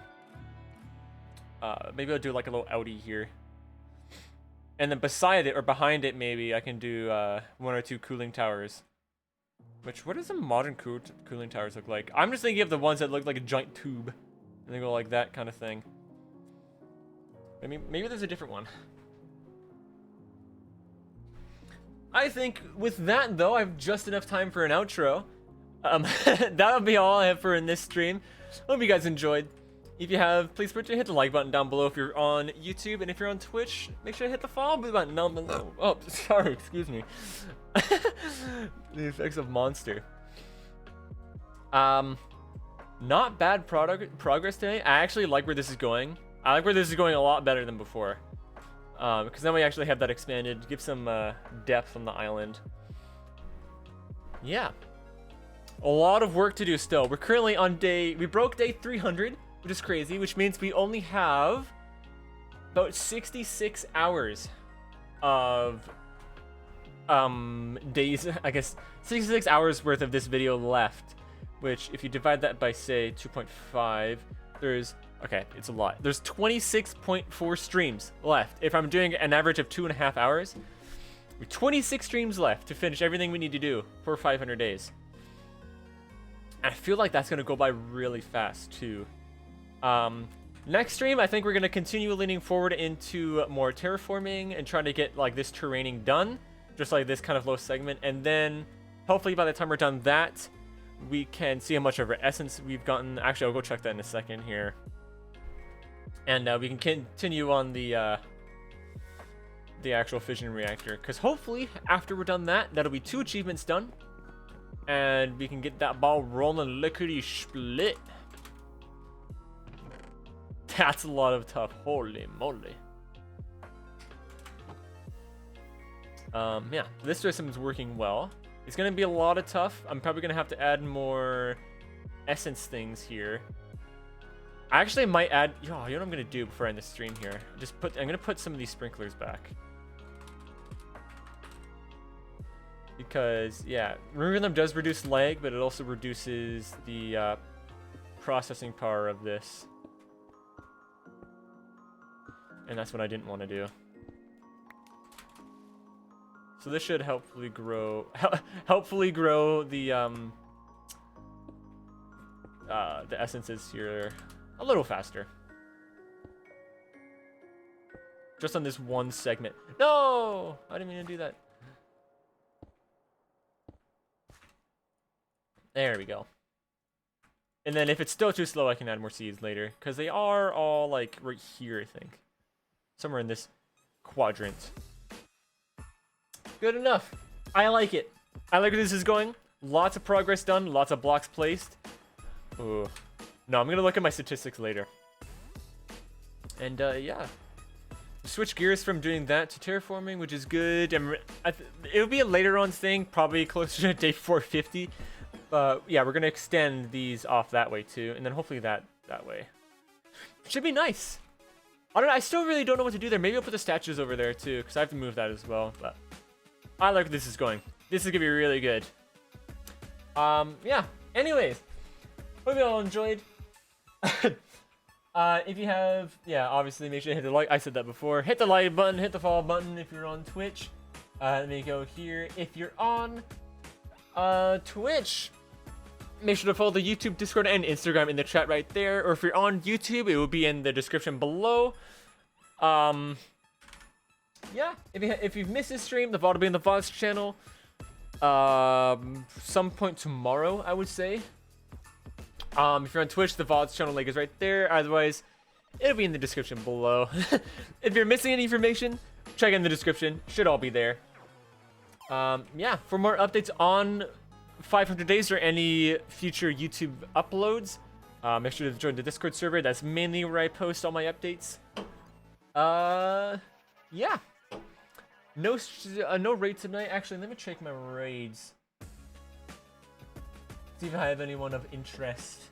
Maybe I'll do like a little outie here. And then beside it or behind it, maybe I can do 1 or 2 cooling towers. What does the modern cooling towers look like? I'm just thinking of the ones that look like a giant tube. And they go like that kind of thing. Maybe there's a different one. I think with that though, I have just enough time for an outro. That'll be all I have for in this stream. Hope you guys enjoyed. If you have, please hit the like button down below if you're on YouTube, and if you're on Twitch, make sure to hit the follow button down below. Oh, sorry, excuse me. The effects of Monster. Not bad progress today. I actually like where this is going. I like where this is going a lot better than before. Because then we actually have that expanded, give some depth on the island. Yeah. A lot of work to do still. We're currently on we broke day 300, which is crazy, which means we only have about 66 hours of days, I guess 66 hours worth of this video left, which if you divide that by say 2.5, there's, okay, it's a lot. There's 26.4 streams left. If I'm doing an average of 2.5 hours, we have 26 streams left to finish everything we need to do for 500 days. I feel like that's gonna go by really fast too. Next stream, I think we're gonna continue leaning forward into more terraforming and trying to get like this terraining done, just like this kind of low segment, and then hopefully by the time we're done that, we can see how much of our essence we've gotten. Actually, I'll go check that in a second here, and we can continue on the actual fission reactor, because hopefully after we're done that, that'll be 2 achievements done. And we can get that ball rolling lickety split. That's a lot of tough. Holy moly. Yeah, this system's working well. It's gonna be a lot of tough. I'm probably gonna have to add more essence things here. I actually might add. Yo, you know what I'm gonna do before I end the stream here? I'm gonna put some of these sprinklers back. Because, yeah, removing them does reduce lag, but it also reduces the processing power of this. And that's what I didn't want to do. So this should hopefully grow the essences here a little faster. Just on this one segment. No! I didn't mean to do that. There we go. And then if it's still too slow, I can add more seeds later. Because they are all, like, right here, I think. Somewhere in this quadrant. Good enough. I like it. I like where this is going. Lots of progress done. Lots of blocks placed. Ooh. No, I'm going to look at my statistics later. And, yeah. Switch gears from doing that to terraforming, which is good. It'll be a later on thing, probably closer to day 450. Yeah, we're gonna extend these off that way too, and then hopefully that way. Should be nice. I don't know, I still really don't know what to do there. Maybe I'll put the statues over there too, because I have to move that as well. But I like where this is going. This is gonna be really good. Yeah. Anyways, hope you all enjoyed. If you have, yeah, obviously make sure to hit the like. I said that before. Hit the like button, hit the follow button if you're on Twitch. Let me go here. If you're on Twitch, make sure to follow the YouTube, Discord, and Instagram in the chat right there. Or if you're on YouTube, it will be in the description below. Yeah, if you've missed this stream, the VOD will be in the VODs channel. Some point tomorrow, I would say. If you're on Twitch, the VODs channel link is right there. Otherwise, it'll be in the description below. If you're missing any information, check in the description. Should all be there. Yeah, for more updates on 500 days or any future YouTube uploads, make sure to join the Discord server. That's mainly where I post all my updates. Yeah. No raid tonight. Actually, let me check my raids. See if I have anyone of interest.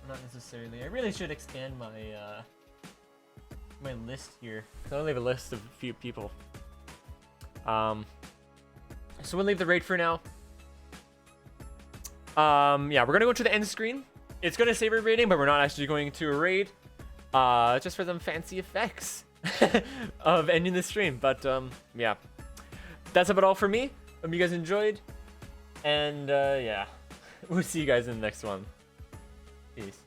Not necessarily. I really should expand my my list here, because I only have a list of a few people. So we'll leave the raid for now. Yeah, we're gonna go to the end screen. It's gonna save our rating, but we're not actually going to a raid. Just for them fancy effects of ending the stream. But yeah, that's about all for me. Hope you guys enjoyed, and yeah, we'll see you guys in the next one. Peace.